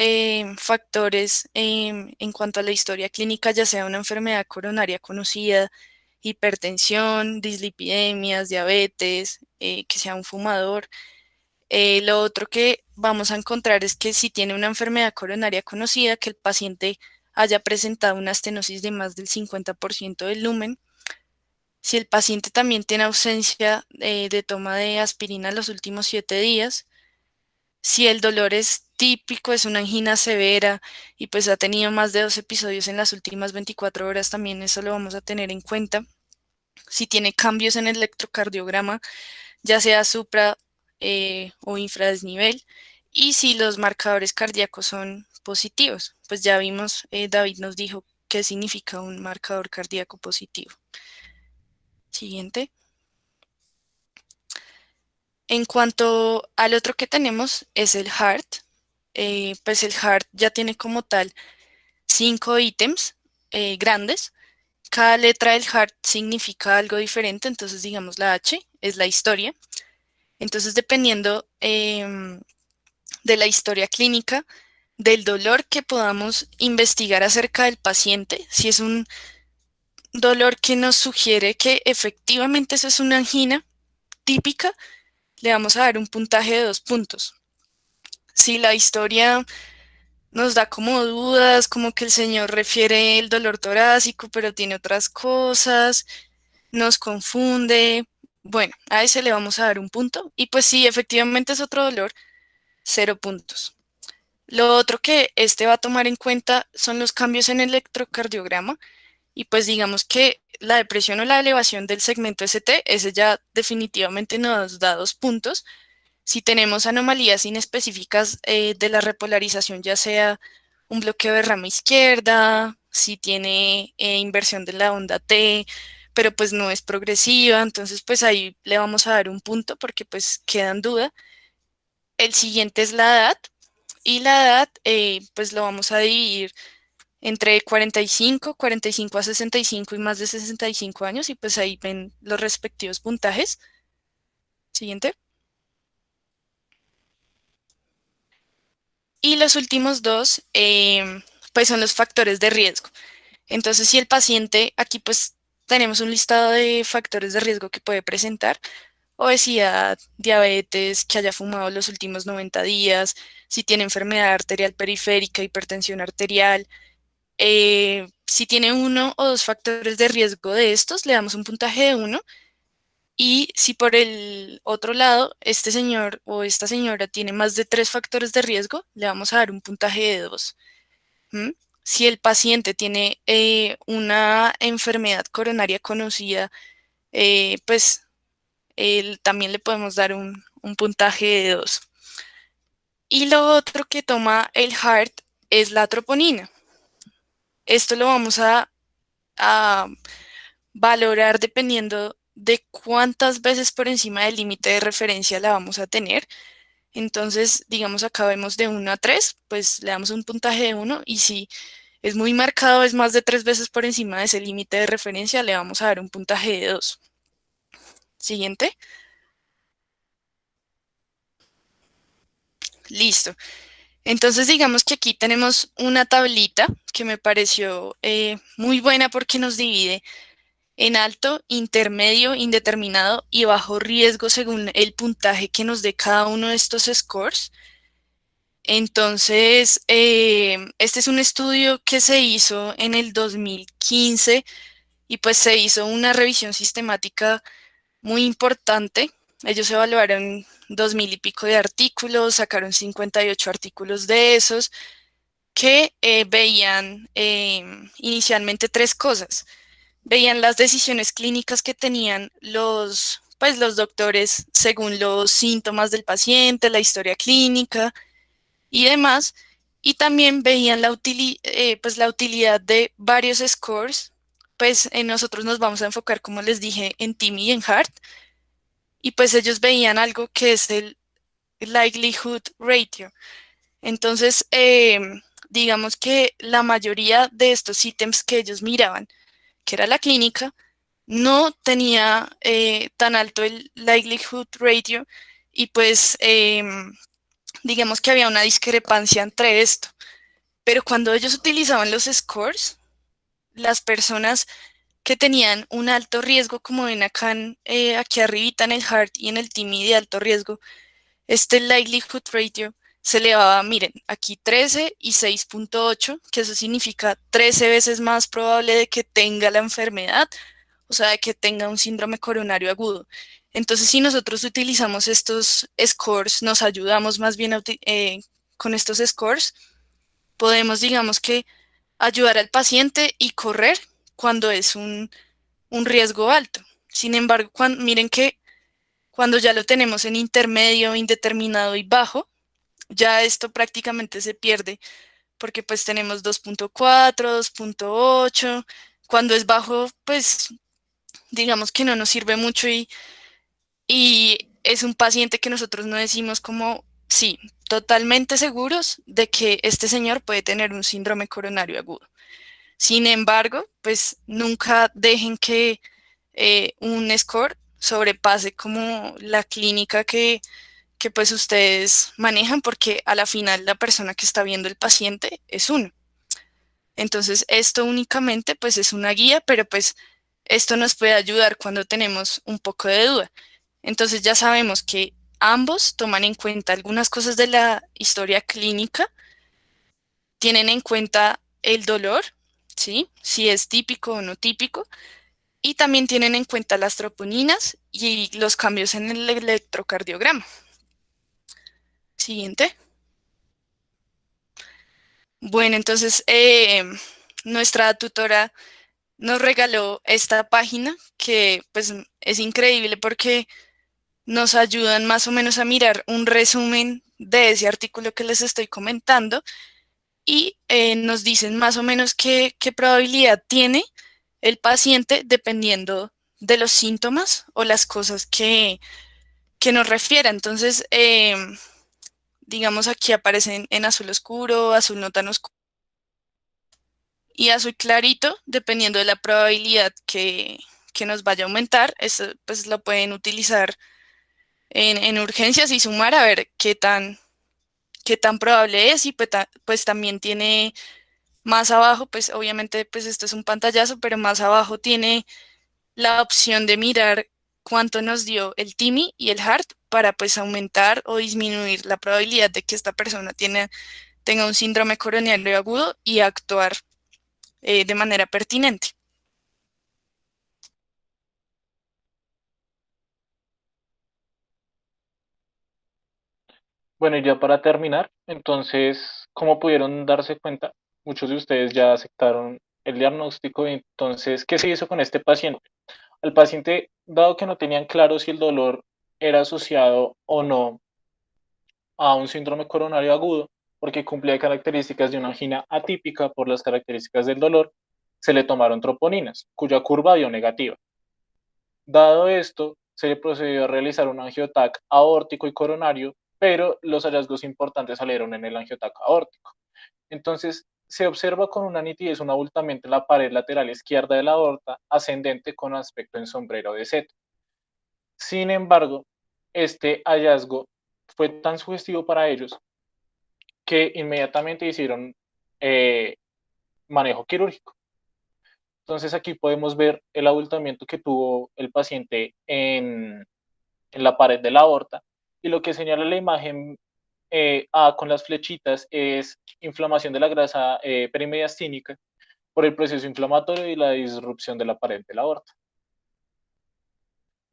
factores en cuanto a la historia clínica, ya sea una enfermedad coronaria conocida, hipertensión, dislipidemias, diabetes, que sea un fumador. Lo otro que vamos a encontrar es que si tiene una enfermedad coronaria conocida, que el paciente haya presentado una estenosis de más del 50% del lumen. Si el paciente también tiene ausencia de toma de aspirina los últimos 7 días, si el dolor es típico, es una angina severa y pues ha tenido más de 2 episodios en las últimas 24 horas, también eso lo vamos a tener en cuenta. Si tiene cambios en el electrocardiograma, ya sea supra o infradesnivel, y si los marcadores cardíacos son positivos. Pues ya vimos, David nos dijo qué significa un marcador cardíaco positivo. Siguiente. En cuanto al otro que tenemos es el HEART. Pues el HEART ya tiene como tal 5 ítems grandes. Cada letra del HEART significa algo diferente, entonces digamos la H es la historia. Entonces dependiendo de la historia clínica, del dolor que podamos investigar acerca del paciente, si es un dolor que nos sugiere que efectivamente eso es una angina típica, le vamos a dar un puntaje de 2 puntos. Si la historia nos da como dudas, como que el señor refiere el dolor torácico, pero tiene otras cosas, nos confunde, bueno, a ese le vamos a dar un punto. Y pues si efectivamente es otro dolor, 0 puntos. Lo otro que este va a tomar en cuenta son los cambios en el electrocardiograma y pues digamos que la depresión o la elevación del segmento ST, ese ya definitivamente nos da 2 puntos. Si tenemos anomalías inespecíficas de la repolarización, ya sea un bloqueo de rama izquierda, si tiene inversión de la onda T, pero pues no es progresiva, entonces pues ahí le vamos a dar un punto porque pues queda en duda. El siguiente es la edad y la edad pues lo vamos a dividir entre 45 a 65 y más de 65 años y pues ahí ven los respectivos puntajes. Siguiente. Y los últimos dos, pues son los factores de riesgo. Entonces, si el paciente, aquí pues tenemos un listado de factores de riesgo que puede presentar. obesidad, diabetes, que haya fumado los últimos 90 días, si tiene enfermedad arterial periférica, hipertensión arterial. Si tiene uno o dos factores de riesgo de estos, le damos un puntaje de 1. Y si por el otro lado, este señor o esta señora tiene más de 3 factores de riesgo, le vamos a dar un puntaje de 2. ¿Mm? Si el paciente tiene una enfermedad coronaria conocida, pues también le podemos dar un puntaje de 2. Y lo otro que toma el HEART es la troponina. Esto lo vamos a valorar dependiendo de cuántas veces por encima del límite de referencia la vamos a tener. Entonces, digamos, acá vemos de 1 a 3, pues le damos un puntaje de 1, y si es muy marcado, es más de 3 veces por encima de ese límite de referencia, le vamos a dar un puntaje de 2. Siguiente. Listo. Entonces, digamos que aquí tenemos una tablita que me pareció muy buena porque nos divide en alto, intermedio, indeterminado y bajo riesgo según el puntaje que nos dé cada uno de estos scores. Entonces, este es un estudio que se hizo en el 2015 y pues se hizo una revisión sistemática muy importante. Ellos evaluaron 2000 y pico de artículos, sacaron 58 artículos de esos que veían inicialmente 3 cosas. Veían las decisiones clínicas que tenían pues, los doctores según los síntomas del paciente, la historia clínica y demás. Y también veían pues, la utilidad de varios scores. Pues nosotros nos vamos a enfocar, como les dije, en TIMI y en HEART. Y pues ellos veían algo que es el likelihood ratio. Entonces, digamos que la mayoría de estos ítems que ellos miraban, que era la clínica, no tenía tan alto el likelihood ratio, y pues digamos que había una discrepancia entre esto. Pero cuando ellos utilizaban los scores, las personas que tenían un alto riesgo, como ven acá aquí arribita en el HEART y en el TIMI de alto riesgo, este likelihood ratio se elevaba, miren, aquí 13 y 6.8, que eso significa 13 veces más probable de que tenga la enfermedad, o sea, de que tenga un síndrome coronario agudo. Entonces, si nosotros utilizamos estos scores, nos ayudamos más bien con estos scores, podemos, digamos que, ayudar al paciente y correr cuando es un riesgo alto. Sin embargo, miren que cuando ya lo tenemos en intermedio, indeterminado y bajo, ya esto prácticamente se pierde, porque pues tenemos 2.4, 2.8. Cuando es bajo, pues digamos que no nos sirve mucho, y es un paciente que nosotros no decimos como, sí, totalmente seguros de que este señor puede tener un síndrome coronario agudo. Sin embargo, pues nunca dejen que un score sobrepase como la clínica que pues ustedes manejan, porque a la final la persona que está viendo el paciente es uno. Entonces, esto únicamente pues es una guía, pero pues esto nos puede ayudar cuando tenemos un poco de duda. Entonces ya sabemos que ambos toman en cuenta algunas cosas de la historia clínica, tienen en cuenta el dolor, ¿sí? Si es típico o no típico, y también tienen en cuenta las troponinas y los cambios en el electrocardiograma. Siguiente. Bueno, entonces nuestra tutora nos regaló esta página que pues es increíble porque nos ayudan más o menos a mirar un resumen de ese artículo que les estoy comentando, y nos dicen más o menos qué probabilidad tiene el paciente dependiendo de los síntomas o las cosas que nos refiera. Entonces, digamos aquí aparecen en azul oscuro, azul no tan oscuro y azul clarito, dependiendo de la probabilidad que nos vaya a aumentar. Eso pues lo pueden utilizar en urgencias y sumar a ver qué tan probable es, y pues también tiene más abajo, pues obviamente pues esto es un pantallazo, pero más abajo tiene la opción de mirar cuánto nos dio el TIMI y el HART para pues aumentar o disminuir la probabilidad de que esta persona tenga un síndrome coronario agudo y actuar de manera pertinente. Bueno, y ya para terminar, entonces, como pudieron darse cuenta, muchos de ustedes ya aceptaron el diagnóstico. Entonces, ¿qué se hizo con este paciente? Al paciente, dado que no tenían claro si el dolor era asociado o no a un síndrome coronario agudo, porque cumplía características de una angina atípica por las características del dolor, se le tomaron troponinas, cuya curva dio negativa. Dado esto, se le procedió a realizar un angiotac aórtico y coronario, pero los hallazgos importantes salieron en el angiotac aórtico. Entonces, se observa con una nitidez un abultamiento en la pared lateral izquierda de la aorta ascendente con aspecto en sombrero de Z. Sin embargo, este hallazgo fue tan sugestivo para ellos que inmediatamente hicieron eh, manejo quirúrgico. Entonces aquí podemos ver el abultamiento que tuvo el paciente en la pared de la aorta, y lo que señala la imagen A con las flechitas es inflamación de la grasa perimediastínica por el proceso inflamatorio y la disrupción de la pared de la aorta.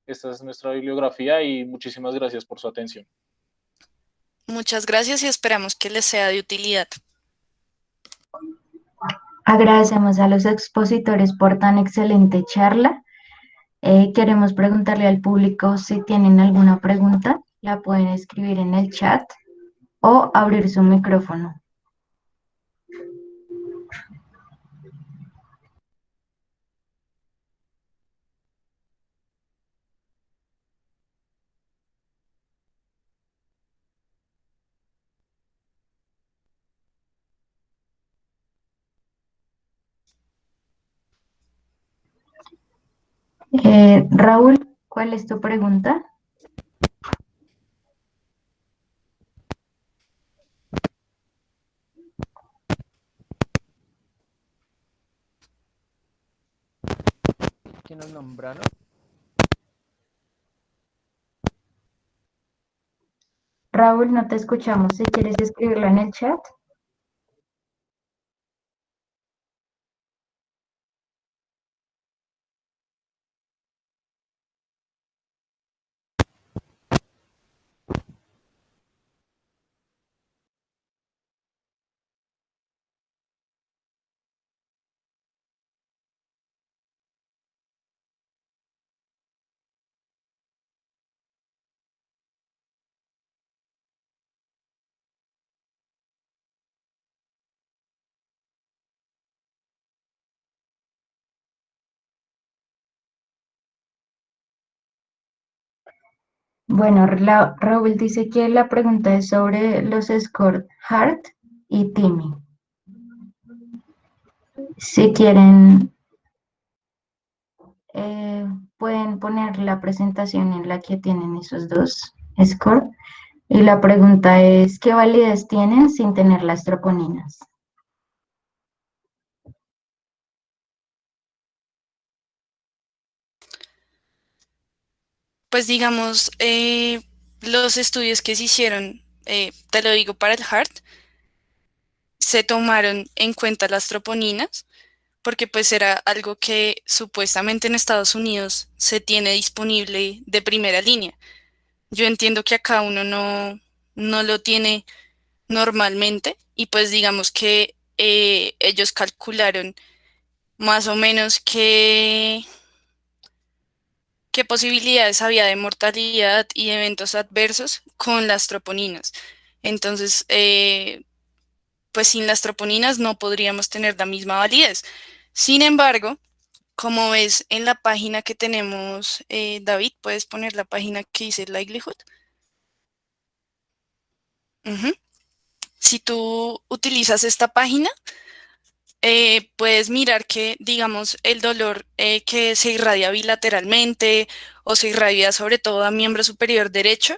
Esta es nuestra bibliografía y muchísimas gracias por su atención. Muchas gracias y esperamos que les sea de utilidad. Agradecemos a los expositores por tan excelente charla. Queremos preguntarle al público si tienen alguna pregunta, la pueden escribir en el chat o abrir su micrófono. Raúl, ¿cuál es tu pregunta? Que nos nombraron. Raúl, no te escuchamos. Si quieres escribirlo en el chat. Bueno, Raúl dice que la pregunta es sobre los Escort Hart y Timmy. Si quieren, pueden poner la presentación en la que tienen esos dos Escort. Y la pregunta es, ¿qué validez tienen sin tener las troponinas? Pues digamos, los estudios que se hicieron, te lo digo para el HART, se tomaron en cuenta las troponinas, porque pues era algo que supuestamente en Estados Unidos se tiene disponible de primera línea. Yo entiendo que acá uno no lo tiene normalmente y pues digamos que ellos calcularon más o menos qué posibilidades había de mortalidad y eventos adversos con las troponinas. Entonces, pues sin las troponinas no podríamos tener la misma validez. Sin embargo, como ves en la página que tenemos, David, puedes poner la página que dice Likelihood. Ujú. Si tú utilizas esta página, puedes mirar que, digamos, el dolor que se irradia bilateralmente o se irradia sobre todo a miembro superior derecho,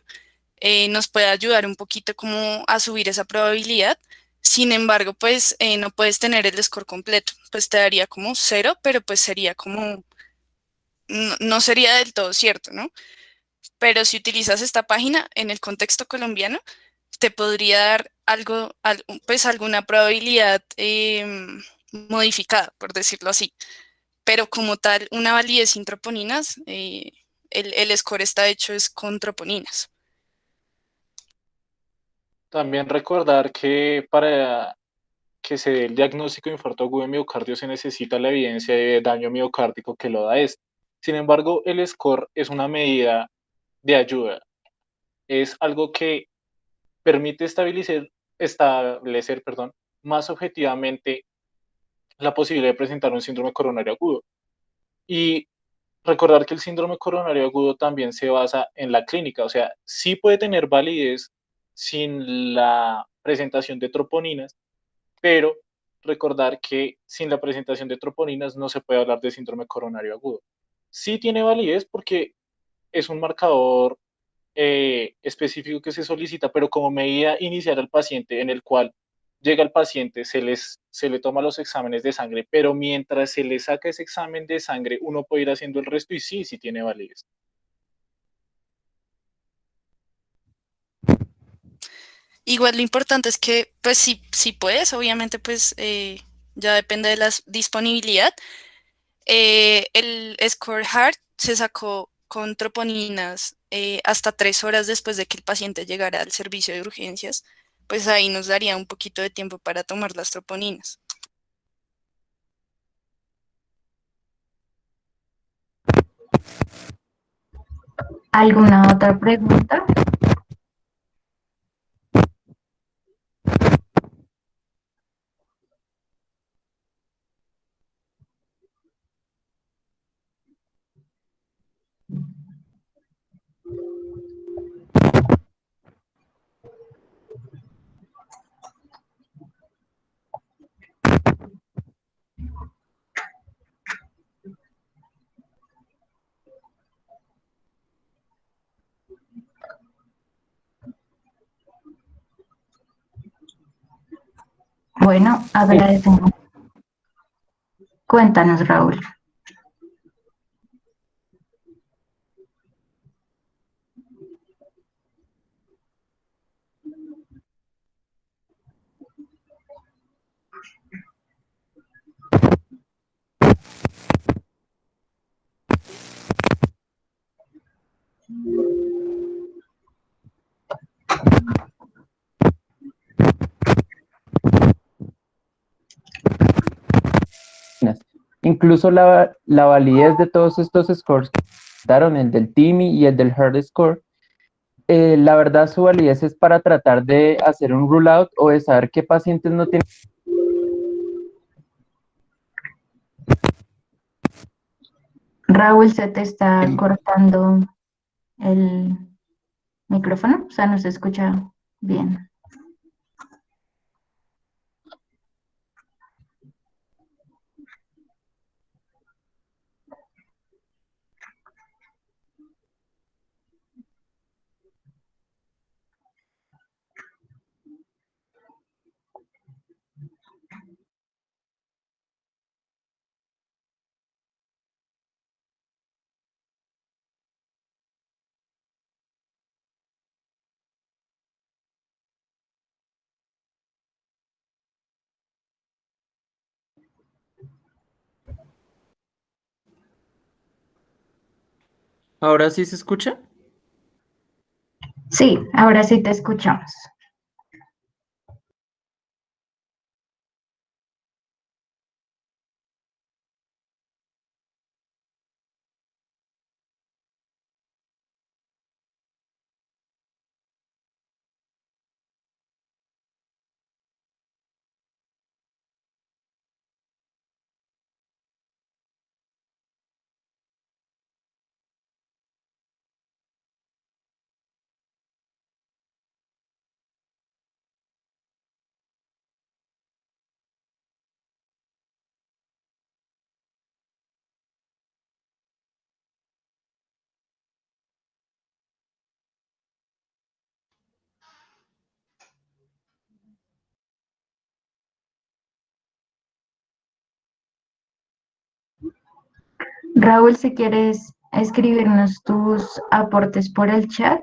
nos puede ayudar un poquito como a subir esa probabilidad. Sin embargo, pues no puedes tener el score completo, pues te daría como 0, pero pues sería como no sería del todo cierto, ¿no? Pero si utilizas esta página en el contexto colombiano, te podría dar algo, pues alguna probabilidad modificada, por decirlo así. Pero como tal, una validez sin troponinas, el score está hecho es con troponinas. También recordar que para que se dé el diagnóstico de infarto agudo de miocardio se necesita la evidencia de daño miocárdico que lo da esto. Sin embargo, el score es una medida de ayuda, es algo que permite establecer, perdón, más objetivamente la posibilidad de presentar un síndrome coronario agudo. Y recordar que el síndrome coronario agudo también se basa en la clínica, o sea, sí puede tener validez sin la presentación de troponinas, pero recordar que sin la presentación de troponinas no se puede hablar de síndrome coronario agudo. Sí tiene validez porque es un marcador específico que se solicita, pero como medida inicial al paciente en el cual llega el paciente, se le toma los exámenes de sangre, pero mientras se le saca ese examen de sangre, uno puede ir haciendo el resto y sí, sí tiene validez. Igual lo importante es que, pues si puedes, obviamente, pues ya depende de la disponibilidad. El Score Hard se sacó con troponinas hasta 3 horas después de que el paciente llegara al servicio de urgencias. Pues ahí nos daría un poquito de tiempo para tomar las troponinas. ¿Alguna otra pregunta? Bueno, agradecemos. Cuéntanos, Raúl. Incluso la validez de todos estos scores que daron, el del TIMI y el del Hard Score, la verdad su validez es para tratar de hacer un rule out o de saber qué pacientes no tienen. Raúl, se te está cortando el micrófono, o sea, no se escucha bien. ¿Ahora sí se escucha? Sí, ahora sí te escuchamos. Raúl, si quieres escribirnos tus aportes por el chat.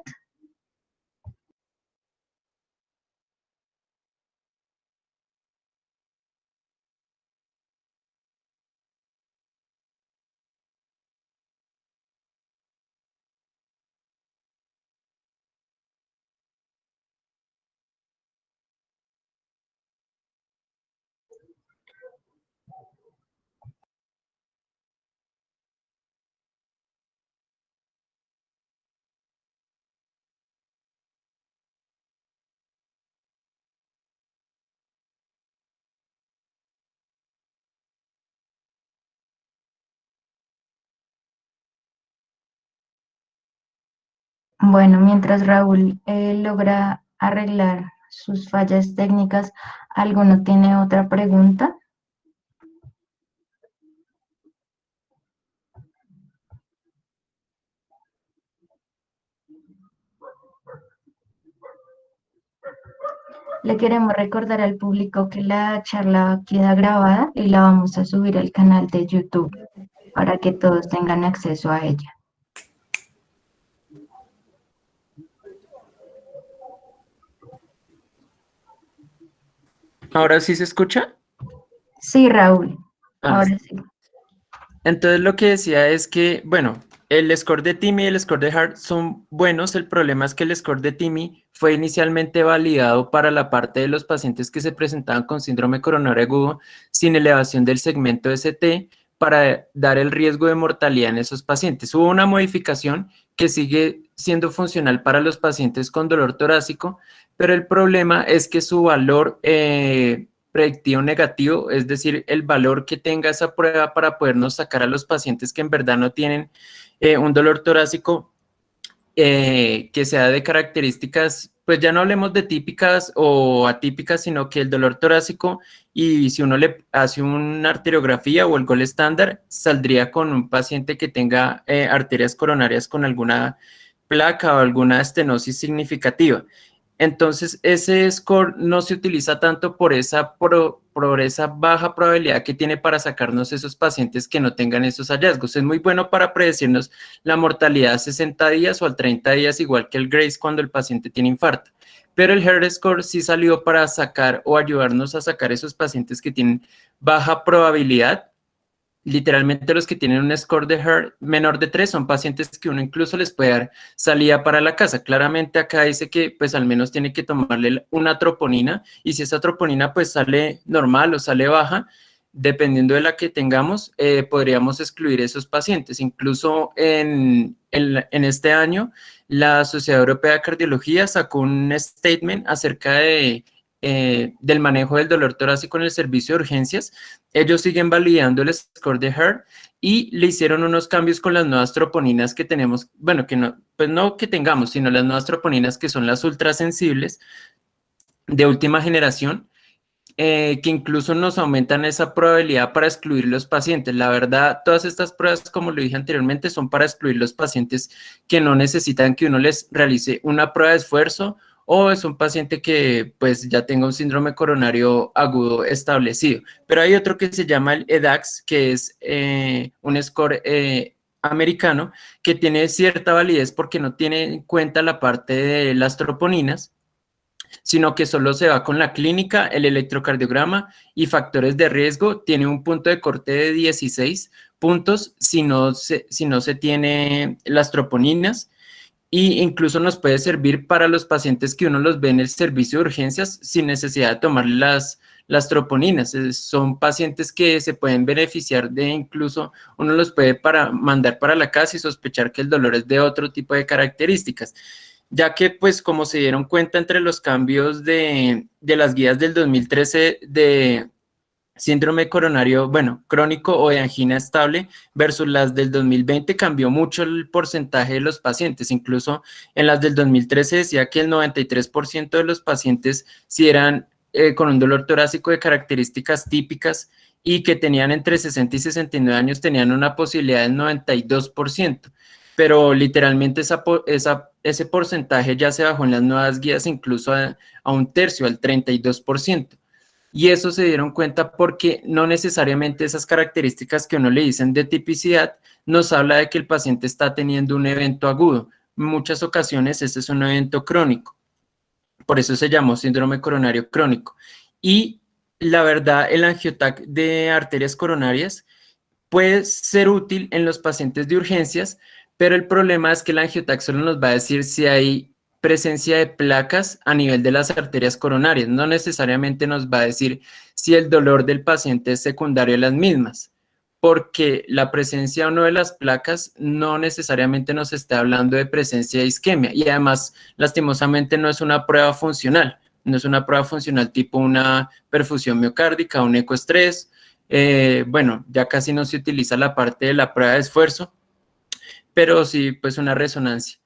Bueno, mientras Raúl logra arreglar sus fallas técnicas, ¿alguno tiene otra pregunta? Le queremos recordar al público que la charla queda grabada y la vamos a subir al canal de YouTube para que todos tengan acceso a ella. ¿Ahora sí se escucha? Sí, Raúl, Ah, ahora sí. Entonces lo que decía es que, bueno, el score de Timmy y el score de Hart son buenos. El problema es que el score de Timmy fue inicialmente validado para la parte de los pacientes que se presentaban con síndrome coronario agudo sin elevación del segmento ST para dar el riesgo de mortalidad en esos pacientes. Hubo una modificación que sigue siendo funcional para los pacientes con dolor torácico, pero el problema es que su valor predictivo negativo, es decir, el valor que tenga esa prueba para podernos sacar a los pacientes que en verdad no tienen un dolor torácico que sea de características, pues ya no hablemos de típicas o atípicas, sino que el dolor torácico, y si uno le hace una arteriografía o el gol estándar, saldría con un paciente que tenga arterias coronarias con alguna placa o alguna estenosis significativa. Entonces, ese score no se utiliza tanto por esa baja probabilidad que tiene para sacarnos esos pacientes que no tengan esos hallazgos. Es muy bueno para predecirnos la mortalidad a 60 días o al 30 días, igual que el GRACE cuando el paciente tiene infarto. Pero el HEART score sí salió para sacar o ayudarnos a sacar esos pacientes que tienen baja probabilidad. Literalmente los que tienen un score de HEART menor de 3 son pacientes que uno incluso les puede dar salida para la casa. Claramente acá dice que pues al menos tiene que tomarle una troponina, y si esa troponina pues sale normal o sale baja, dependiendo de la que tengamos, podríamos excluir esos pacientes. Incluso en este año, la Sociedad Europea de Cardiología sacó un statement acerca del manejo del dolor torácico en el servicio de urgencias. Ellos siguen validando el score de HEART y le hicieron unos cambios con las nuevas troponinas que tenemos, bueno, que no, pues no que tengamos, sino las nuevas troponinas que son las ultrasensibles de última generación, que incluso nos aumentan esa probabilidad para excluir los pacientes. La verdad, todas estas pruebas, como lo dije anteriormente, son para excluir los pacientes que no necesitan que uno les realice una prueba de esfuerzo, o es un paciente que pues ya tenga un síndrome coronario agudo establecido. Pero hay otro que se llama el EDAX, que es un score americano, que tiene cierta validez porque no tiene en cuenta la parte de las troponinas, sino que solo se va con la clínica, el electrocardiograma y factores de riesgo. Tiene un punto de corte de 16 puntos si no se tiene las troponinas, y incluso nos puede servir para los pacientes que uno los ve en el servicio de urgencias sin necesidad de tomar las troponinas. Son pacientes que se pueden beneficiar de, incluso uno los puede mandar para la casa y sospechar que el dolor es de otro tipo de características, ya que pues como se dieron cuenta entre los cambios de las guías del 2013 de síndrome coronario, bueno, crónico o de angina estable versus las del 2020, cambió mucho el porcentaje de los pacientes. Incluso en las del 2013 decía que el 93% de los pacientes sí eran con un dolor torácico de características típicas, y que tenían entre 60 y 69 años tenían una posibilidad del 92%. Pero literalmente ese porcentaje ya se bajó en las nuevas guías incluso a un tercio, al 32%. y eso se dieron cuenta porque no necesariamente esas características que uno le dicen de tipicidad nos habla de que el paciente está teniendo un evento agudo. En muchas ocasiones ese es un evento crónico, por eso se llamó síndrome coronario crónico. Y la verdad, el angiotac de arterias coronarias puede ser útil en los pacientes de urgencias, pero el problema es que el angiotac solo nos va a decir si hay presencia de placas a nivel de las arterias coronarias, no necesariamente nos va a decir si el dolor del paciente es secundario a las mismas, porque la presencia o no de las placas no necesariamente nos está hablando de presencia de isquemia, y además, lastimosamente, no es una prueba funcional, no es una prueba funcional tipo una perfusión miocárdica, un ecoestrés. Bueno, ya casi no se utiliza la parte de la prueba de esfuerzo, pero sí, pues una resonancia.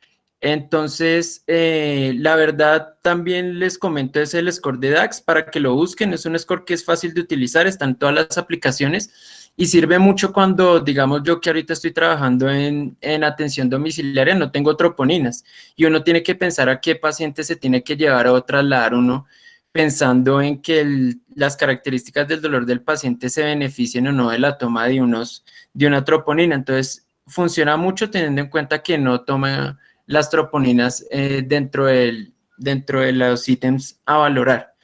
Entonces, la verdad, también les comento es el score de DAX para que lo busquen. Es un score que es fácil de utilizar, está en todas las aplicaciones y sirve mucho cuando, digamos, yo que ahorita estoy trabajando en atención domiciliaria, no tengo troponinas y uno tiene que pensar a qué paciente se tiene que llevar o trasladar uno, pensando en que las características del dolor del paciente se beneficien o no de la toma de una troponina. Entonces, funciona mucho teniendo en cuenta que no toma las troponinas dentro de los ítems a valorar.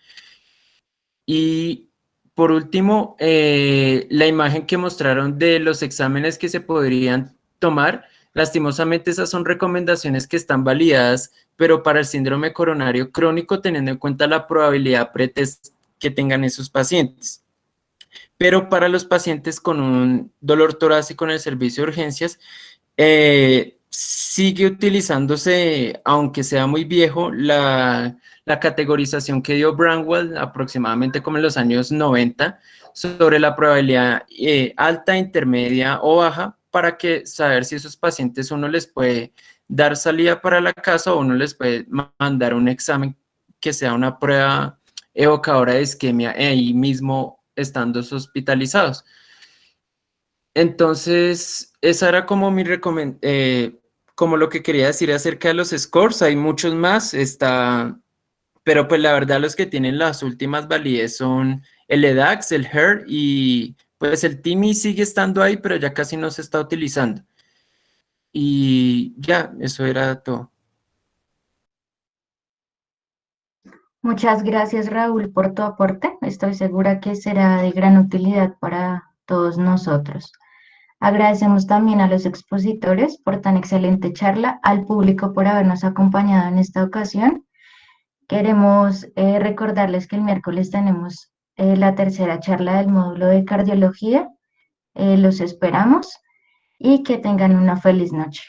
Y por último, la imagen que mostraron de los exámenes que se podrían tomar, lastimosamente esas son recomendaciones que están validadas, pero para el síndrome coronario crónico, teniendo en cuenta la probabilidad pretest que tengan esos pacientes. Pero para los pacientes con un dolor torácico en el servicio de urgencias, sigue utilizándose, aunque sea muy viejo, la categorización que dio Bramwell aproximadamente como en los años 90 sobre la probabilidad alta, intermedia o baja, para que saber si esos pacientes uno les puede dar salida para la casa o uno les puede mandar un examen que sea una prueba evocadora de isquemia ahí mismo estando hospitalizados. Entonces, esa era como como lo que quería decir acerca de los scores. Hay muchos más, pero pues la verdad los que tienen las últimas validez son el EDAX, el HER y pues el TIMI sigue estando ahí, pero ya casi no se está utilizando. Y ya, eso era todo. Muchas gracias, Raúl, por tu aporte. Estoy segura que será de gran utilidad para todos nosotros. Agradecemos también a los expositores por tan excelente charla, al público por habernos acompañado en esta ocasión. Queremos recordarles que el miércoles tenemos la tercera charla del módulo de cardiología. Los esperamos y que tengan una feliz noche.